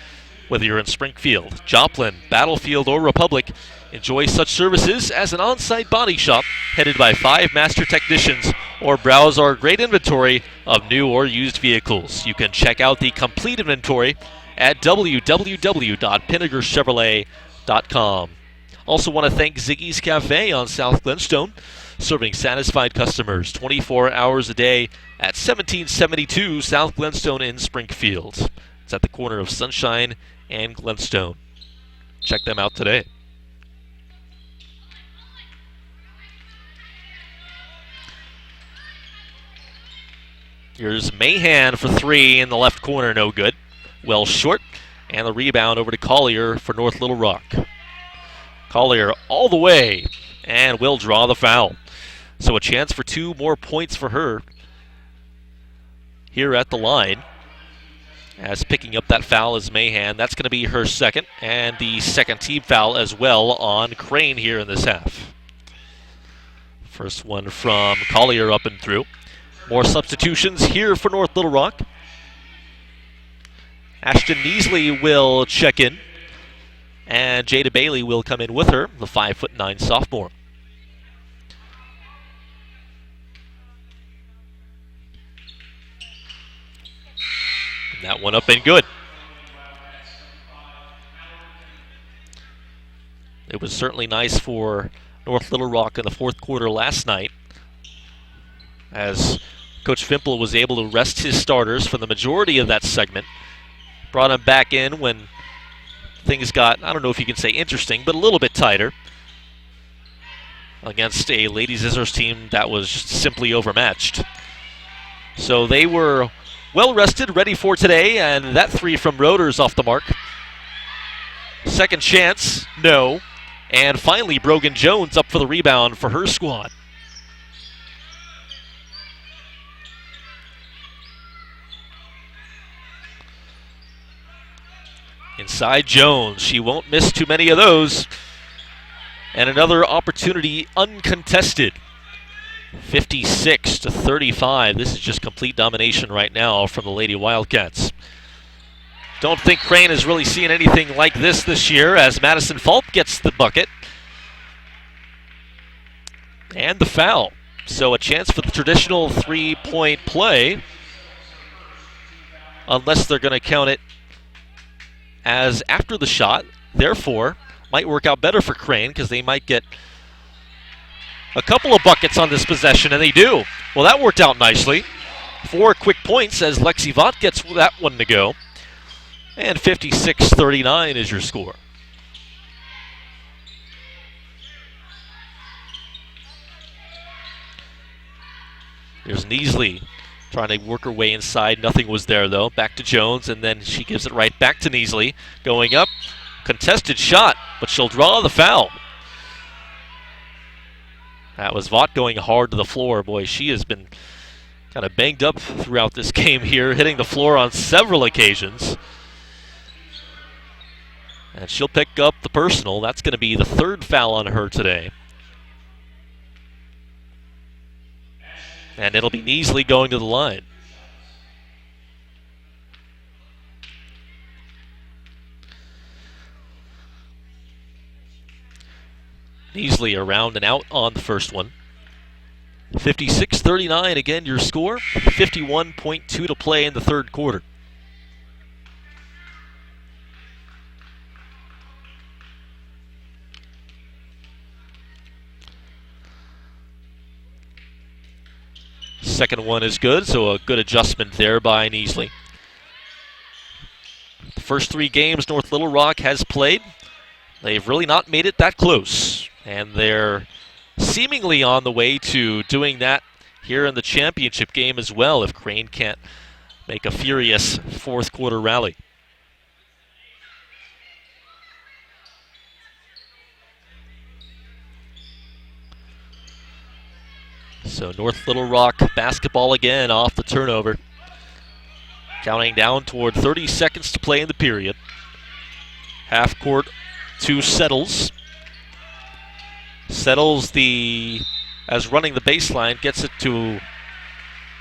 Whether you're in Springfield, Joplin, Battlefield, or Republic, enjoy such services as an on-site body shop headed by 5 master technicians, or browse our great inventory of new or used vehicles. You can check out the complete inventory at www.pinnakerchevrolet.com. Also want to thank Ziggy's Cafe on South Glenstone, serving satisfied customers 24 hours a day at 1772 South Glenstone in Springfield. It's at the corner of Sunshine and Glenstone. Check them out today. Here's Mahan for three in the left corner, no good. Well short. And the rebound over to Collier for North Little Rock. Collier all the way and will draw the foul. So a chance for 2 more points for her here at the line. As picking up that foul is Mahan. That's going to be her second, and the second team foul as well on Crane here in this half. First one from Collier up and through. More substitutions here for North Little Rock. Ashton Neasley will check in, and Jada Bailey will come in with her, the 5'9" sophomore. And that one up and good. It was certainly nice for North Little Rock in the fourth quarter last night, as Coach Fimple was able to rest his starters for the majority of that segment. Brought him back in when things got, I don't know if you can say interesting, but a little bit tighter against a Lady Scissors team that was just simply overmatched. So they were well rested, ready for today, and that three from Roders off the mark. Second chance, no. And finally, Brogan Jones up for the rebound for her squad. Inside Jones. She won't miss too many of those. And another opportunity uncontested. 56-35. This is just complete domination right now from the Lady Wildcats. Don't think Crane has really seen anything like this year, as Madison Fulp gets the bucket. And the foul. So a chance for the traditional three-point play, unless they're going to count it as after the shot. Therefore, might work out better for Crane, because they might get a couple of buckets on this possession, and they do. Well, that worked out nicely. 4 quick points as Lexi Vaught gets that one to go. And 56-39 is your score. Here's Neasley trying to work her way inside. Nothing was there, though. Back to Jones, and then she gives it right back to Neasley. Going up. Contested shot, but she'll draw the foul. That was Vaught going hard to the floor. Boy, she has been kind of banged up throughout this game here, hitting the floor on several occasions. And she'll pick up the personal. That's going to be the third foul on her today. And it'll be Neasley going to the line. Neasley around and out on the first one. 56-39 again your score. 51.2 to play in the third quarter. Second one is good, so a good adjustment there by Neasley. The first 3 games North Little Rock has played, they've really not made it that close. And they're seemingly on the way to doing that here in the championship game as well, if Crane can't make a furious fourth quarter rally. So North Little Rock basketball again off the turnover. Counting down toward 30 seconds to play in the period. Half court to Settles. Settles as running the baseline, gets it to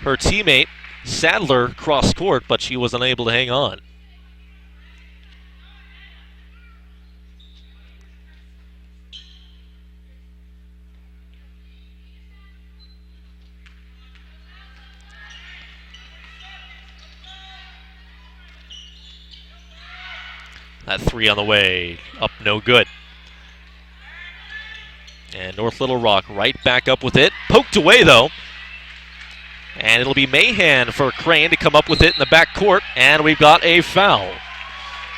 her teammate Sadler cross court, but she was unable to hang on. That three on the way, up no good. And North Little Rock right back up with it. Poked away, though. And it'll be Mahan for Crane to come up with it in the back court. And we've got a foul.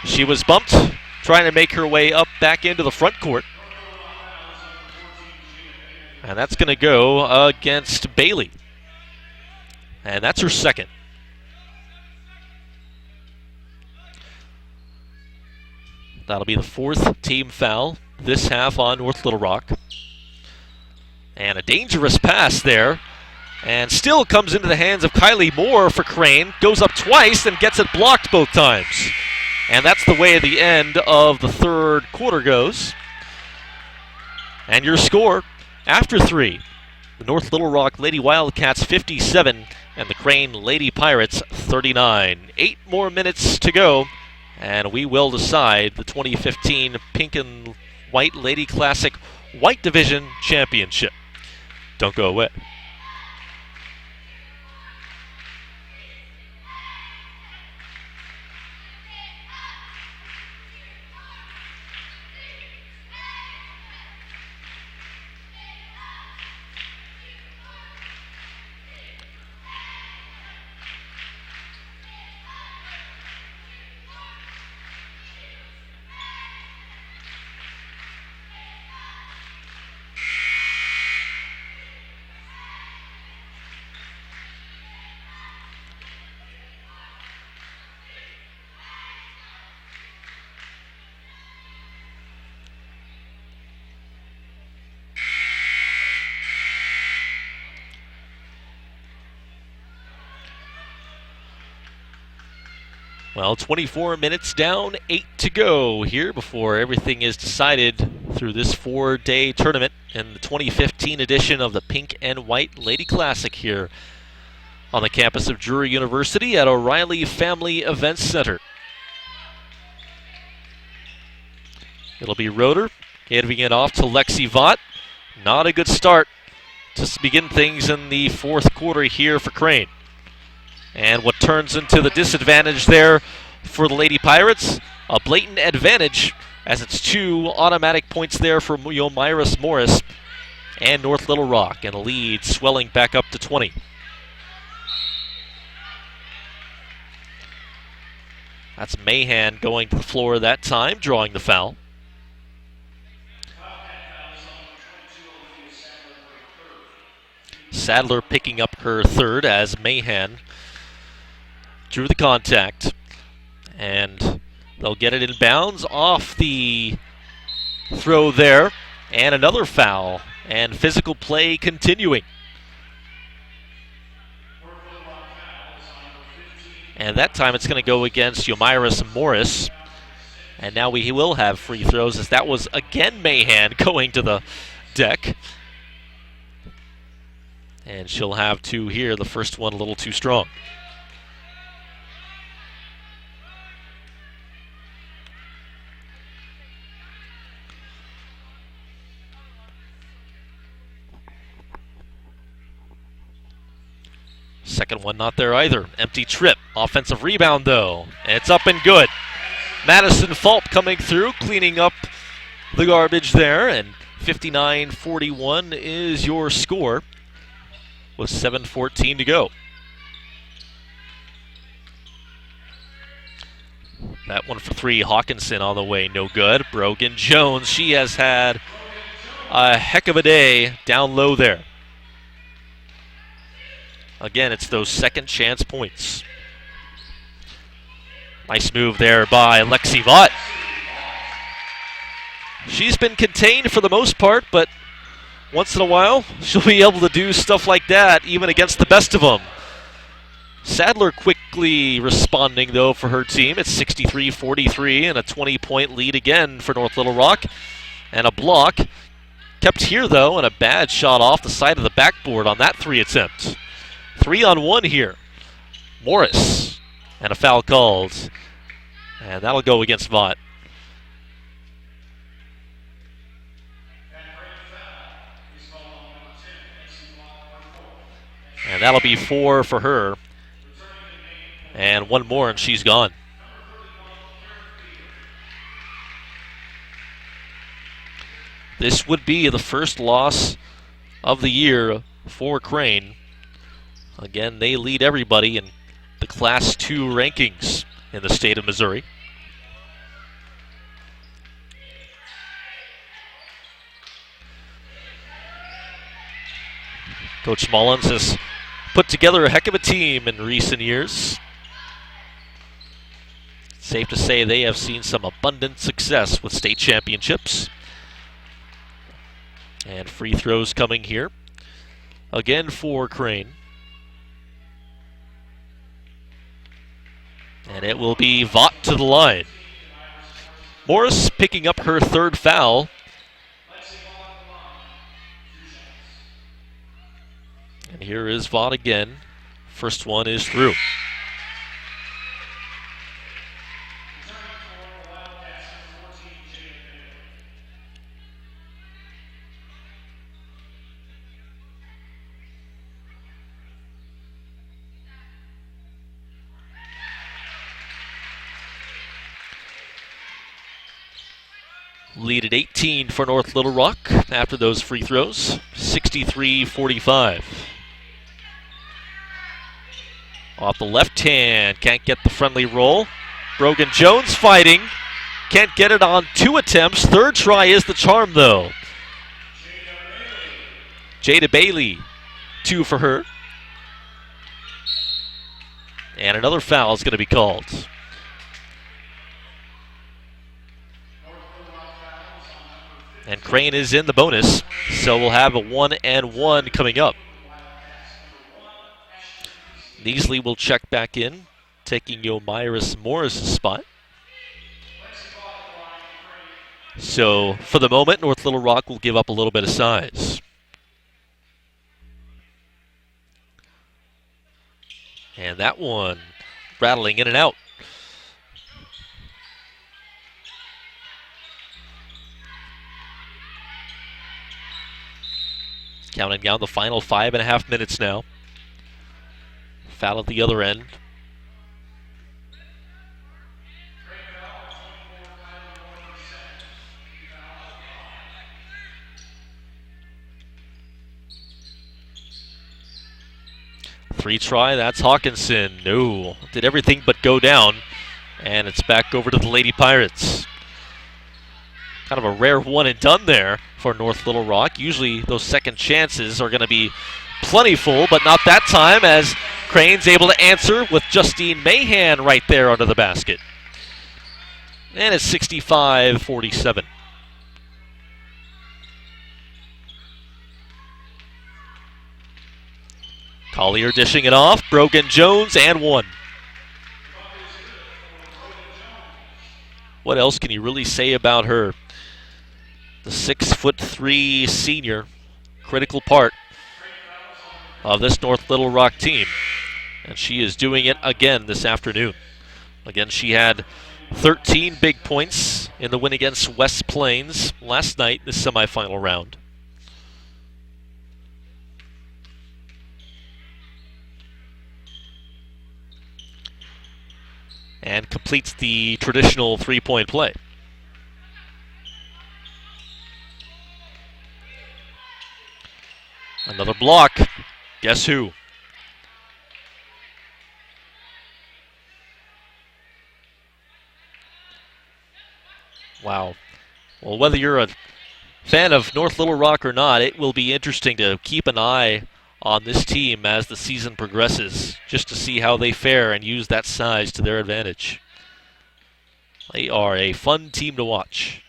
She was bumped, trying to make her way up back into the front court. And that's going to go against Bailey. And that's her second. That'll be the fourth team foul this half on North Little Rock. And a dangerous pass there. And still comes into the hands of Kylie Moore for Crane. Goes up twice and gets it blocked both times. And that's the way the end of the third quarter goes. And your score after 3. The North Little Rock Lady Wildcats 57 and the Crane Lady Pirates 39. 8 more minutes to go, and we will decide the 2015 Pink and White Lady Classic White Division Championship. Don't go away. Well, 24 minutes down, 8 to go here before everything is decided through this 4-day tournament in the 2015 edition of the Pink and White Lady Classic here on the campus of Drury University at O'Reilly Family Events Center. It'll be Roeder giving it off to Lexi Vaught. Not a good start to begin things in the fourth quarter here for Crane. And what turns into the disadvantage there for the Lady Pirates, a blatant advantage as it's 2 automatic points there for Yomiris Morris and North Little Rock, and a lead swelling back up to 20. That's Mahan going to the floor that time, drawing the foul. Sadler picking up her third as Mahan drew the contact, and they'll get it in bounds off the throw there, and another foul, and physical play continuing. And that time it's going to go against Yomiris Morris, and now we will have free throws, as that was again Mahan going to the deck. And she'll have 2 here, the first one a little too strong. Second one not there either. Empty trip. Offensive rebound though. And it's up and good. Madison Fulp coming through, cleaning up the garbage there. And 59-41 is your score with 7:14 to go. That one for 3. Hawkinson on the way. No good. Brogan Jones. She has had a heck of a day down low there. Again, it's those second chance points. Nice move there by Lexi Vaught. She's been contained for the most part, but once in a while, she'll be able to do stuff like that, even against the best of them. Sadler quickly responding, though, for her team. It's 63-43 and a 20-point lead again for North Little Rock. And a block kept here, though, and a bad shot off the side of the backboard on that 3 attempt. 3-on-1 here. Morris. And a foul called. And that'll go against Vaught. And that'll be 4 for her. And 1 more and she's gone. This would be the first loss of the year for Crane. Again, they lead everybody in the Class 2 rankings in the state of Missouri. Coach Mullins has put together a heck of a team in recent years. Safe to say they have seen some abundant success with state championships. And free throws coming here. Again for Crane. And it will be Vaught to the line. Morris picking up her third foul. And here is Vaught again. First one is through. Lead at 18 for North Little Rock after those free throws. 63-45. Off the left hand, can't get the friendly roll. Brogan Jones fighting. Can't get it on 2 attempts. Third try is the charm, though. Jada Bailey, 2 for her. And another foul is going to be called. And Crane is in the bonus, so we'll have a 1-and-1 coming up. Neasley will check back in, taking Yomiris Morris' spot. So for the moment, North Little Rock will give up a little bit of size. And that one rattling in and out. Counting down the final 5.5 minutes now. Foul at the other end. Three try, that's Hawkinson. No, did everything but go down. And it's back over to the Lady Pirates. Kind of a rare one and done there for North Little Rock. Usually those second chances are going to be plentiful, but not that time, as Crane's able to answer with Justine Mahan right there under the basket. And it's 65-47. Collier dishing it off. Brogan Jones and one. What else can you really say about her? The 6'3" senior, critical part of this North Little Rock team. And she is doing it again this afternoon. Again, she had 13 big points in the win against West Plains last night in the semifinal round. And completes the traditional three-point play. Another block. Guess who? Wow. Well, whether you're a fan of North Little Rock or not, it will be interesting to keep an eye on this team as the season progresses, just to see how they fare and use that size to their advantage. They are a fun team to watch.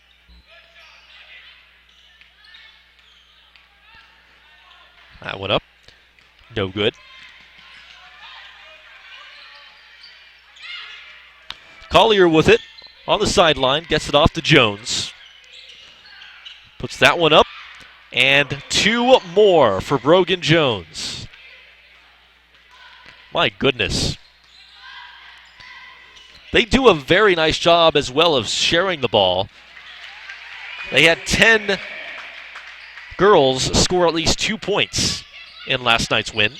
That one up. No good. Collier with it on the sideline, gets it off to Jones. Puts that one up, and two more for Brogan Jones. My goodness. They do a very nice job as well of sharing the ball. They had 10 girls score at least 2 points in last night's win.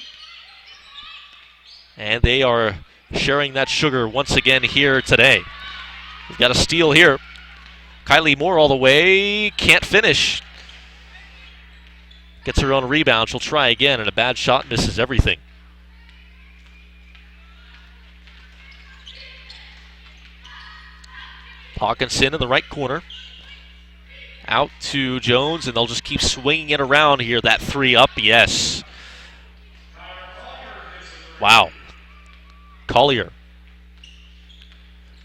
And they are sharing that sugar once again here today. We've got a steal here. Kylie Moore all the way, can't finish. Gets her own rebound, she'll try again, and a bad shot misses everything. Hawkinson in the right corner. Out to Jones, and they'll just keep swinging it around here. That three up, yes. Wow. Collier.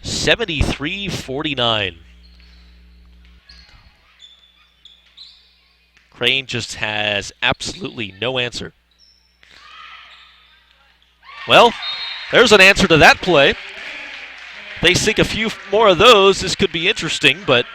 73-49. Crane just has absolutely no answer. Well, there's an answer to that play. They sink a few more of those. This could be interesting, but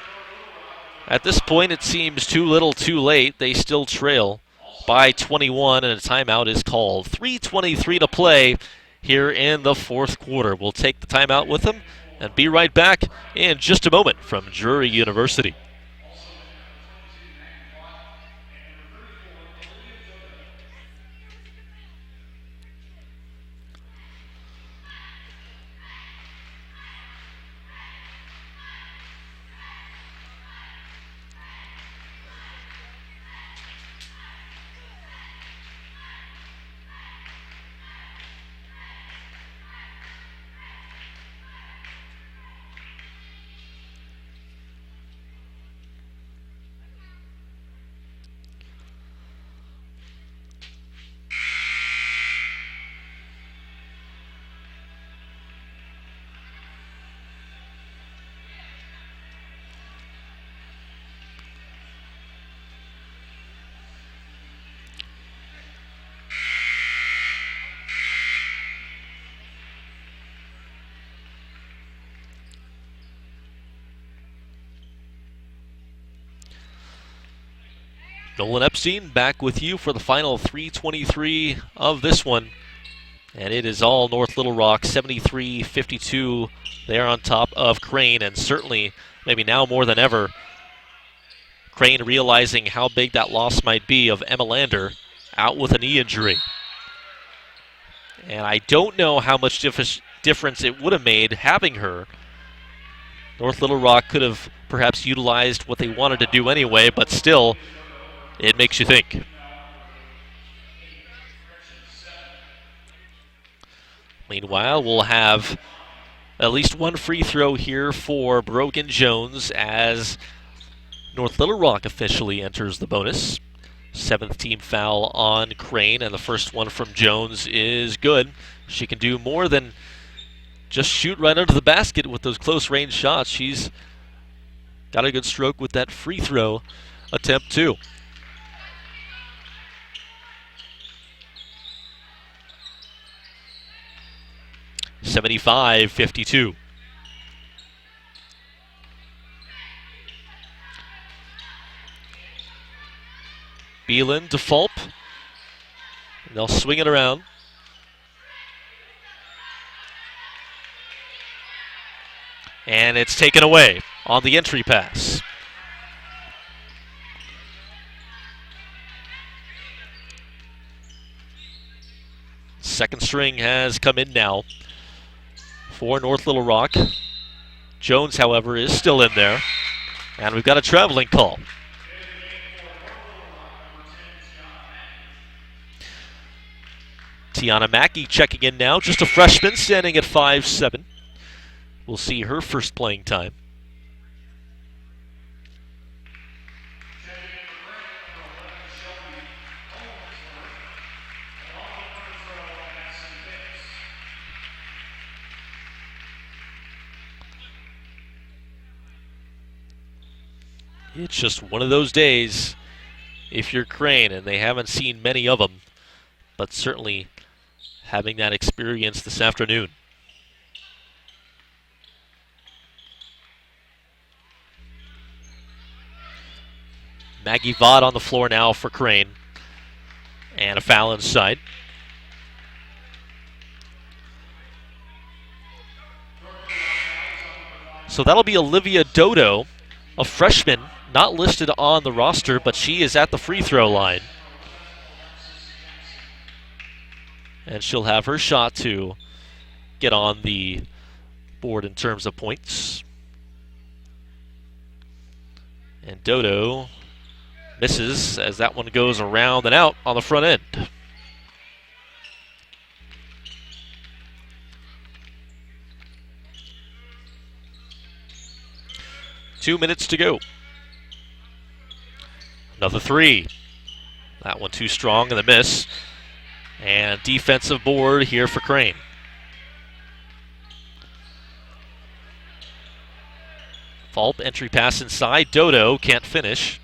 at this point it seems too little too late. They still trail by 21, and a timeout is called. 3:23 to play here in the fourth quarter. We'll take the timeout with them and be right back in just a moment from Drury University. Nolan Epstein back with you for the final 3:23 of this one. And it is all North Little Rock, 73-52. They're on top of Crane, and certainly, maybe now more than ever, Crane realizing how big that loss might be of Emma Lander out with a knee injury. And I don't know how much difference it would have made having her. North Little Rock could have perhaps utilized what they wanted to do anyway, but still, it makes you think. Meanwhile, we'll have at least one free throw here for Brogan Jones as North Little Rock officially enters the bonus. 7th team foul on Crane, and the first one from Jones is good. She can do more than just shoot right under the basket with those close range shots. She's got a good stroke with that free throw attempt too. (75-52). Beelan to Fulp. They'll swing it around. And it's taken away on the entry pass. Second string has come in now for North Little Rock. Jones, however, is still in there. And we've got a traveling call. Tiana Mackey checking in now, just a freshman standing at 5'7". We'll see her first playing time. It's just one of those days if you're Crane, and they haven't seen many of them, but certainly having that experience this afternoon. Maggie Vaught on the floor now for Crane. And a foul inside. So that'll be Olivia Dodo, a freshman, not listed on the roster, but she is at the free throw line. And she'll have her shot to get on the board in terms of points. And Dodo misses as that one goes around and out on the front end. Two minutes to go. Another three. That one too strong and the miss. And defensive board here for Crane. Fulp, entry pass inside. Dodo can't finish.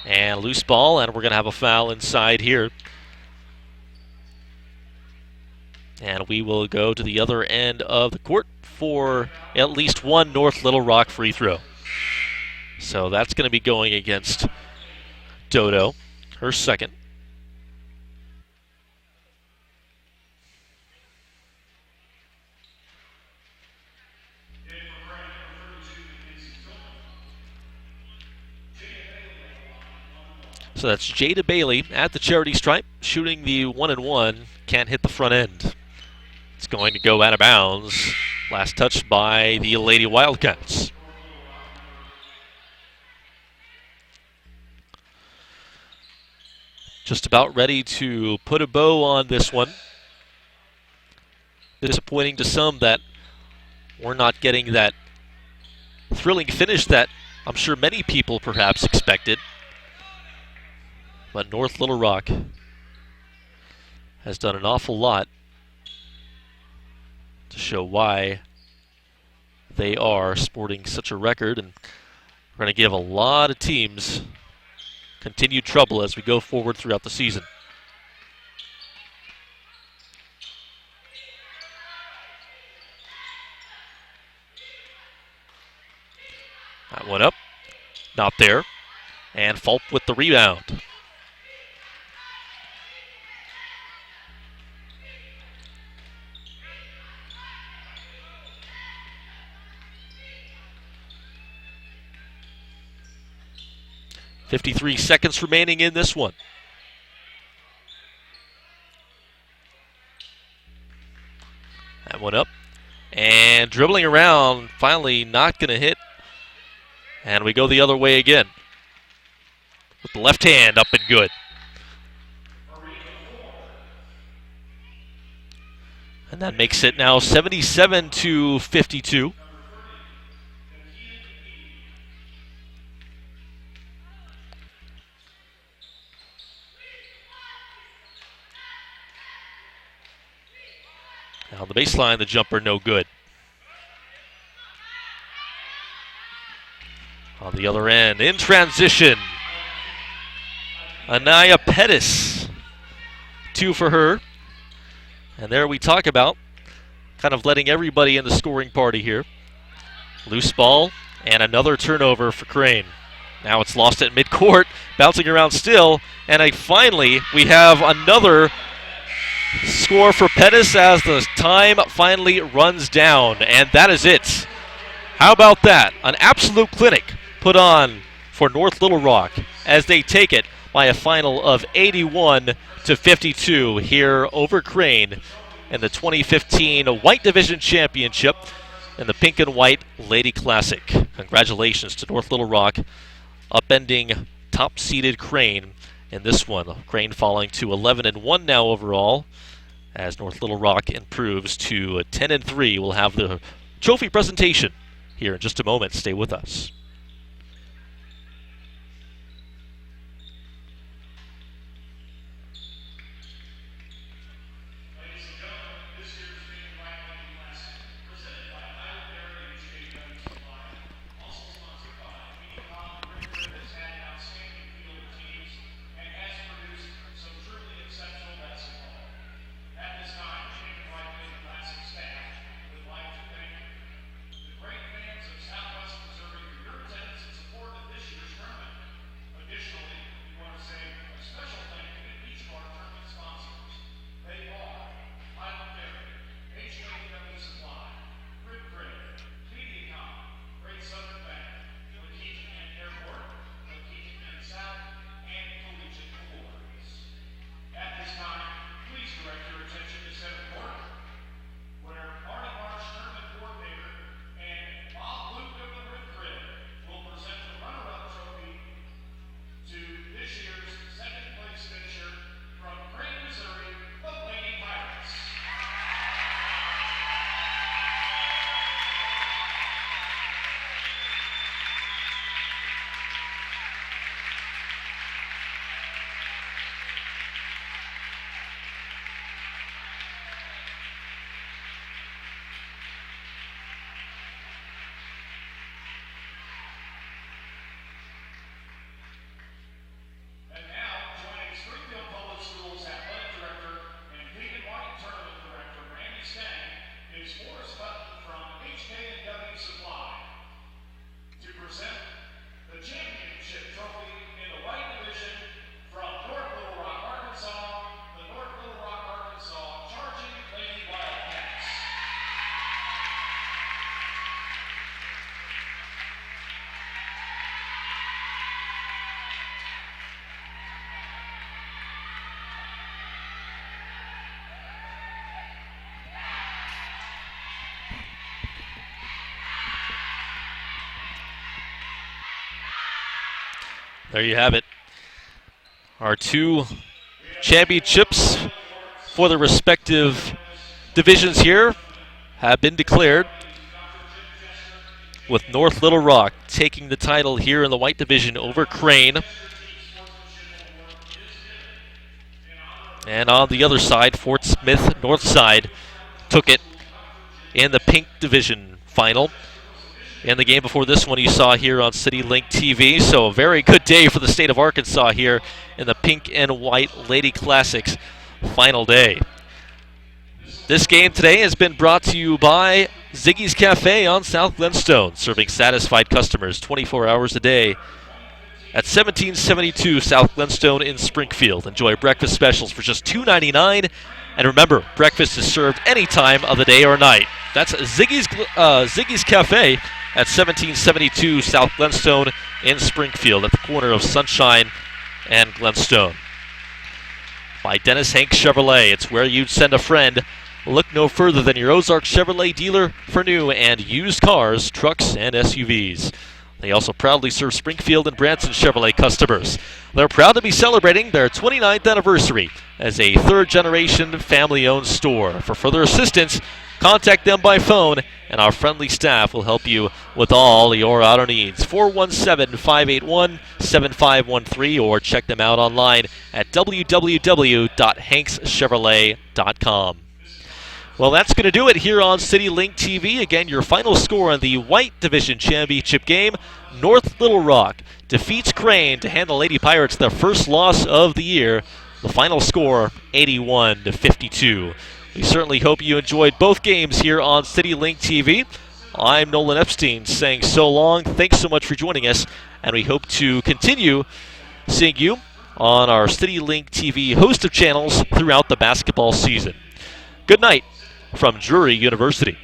And loose ball, and we're going to have a foul inside here. And we will go to the other end of the court for at least one North Little Rock free throw. So that's going to be going against Dodo, her second. So that's Jada Bailey at the charity stripe, shooting the 1-and-1, can't hit the front end. It's going to go out of bounds. Last touch by the Lady Wildcats. Just about ready to put a bow on this one. Disappointing to some that we're not getting that thrilling finish that I'm sure many people perhaps expected. But North Little Rock has done an awful lot to show why they are sporting such a record, and we're going to give a lot of teams continued trouble as we go forward throughout the season. That one up, not there, and Fulp with the rebound. .53 seconds remaining in this one. That one up. And dribbling around, finally not going to hit. And we go the other way again. With the left hand up and good. And that makes it now 77-52. On the baseline, the jumper no good. On the other end, in transition, Anaya Pettis. 2 for her. And there we talk about kind of letting everybody in the scoring party here. Loose ball and another turnover for Crane. Now it's lost at midcourt, bouncing around still. And finally, we have another score for Pettis as the time finally runs down, and that is it. How about that? An absolute clinic put on for North Little Rock as they take it by a final of 81-52 here over Crane in the 2015 White Division Championship in the Pink and White Lady Classic. Congratulations to North Little Rock, upending top-seeded Crane in this one. Crane falling to 11-1 now overall, as North Little Rock improves to 10-3. We'll have the trophy presentation here in just a moment. Stay with us. There you have it. Our two championships for the respective divisions here have been declared, with North Little Rock taking the title here in the white division over Crane. And on the other side, Fort Smith Northside took it in the pink division final. In the game before this one, you saw here on CityLink TV. So a very good day for the state of Arkansas here in the pink and white Lady Classics final day. This game today has been brought to you by Ziggy's Cafe on South Glenstone, serving satisfied customers 24 hours a day at 1772 South Glenstone in Springfield. Enjoy breakfast specials for just $2.99. And remember, breakfast is served any time of the day or night. That's Ziggy's Cafe at 1772 South Glenstone in Springfield, at the corner of Sunshine and Glenstone. By Dennis Hanks Chevrolet, it's where you'd send a friend. Look no further than your Ozark Chevrolet dealer for new and used cars, trucks, and SUVs. They also proudly serve Springfield and Branson Chevrolet customers. They're proud to be celebrating their 29th anniversary as a third-generation family-owned store. For further assistance, contact them by phone, and our friendly staff will help you with all your auto needs. 417-581-7513, or check them out online at www.hankschevrolet.com. Well, that's going to do it here on CityLink TV. Again, your final score on the White Division Championship game. North Little Rock defeats Crane to hand the Lady Pirates their first loss of the year. The final score, 81-52. We certainly hope you enjoyed both games here on CityLink TV. I'm Nolan Epstein saying so long. Thanks so much for joining us, and we hope to continue seeing you on our CityLink TV host of channels throughout the basketball season. Good night from Drury University.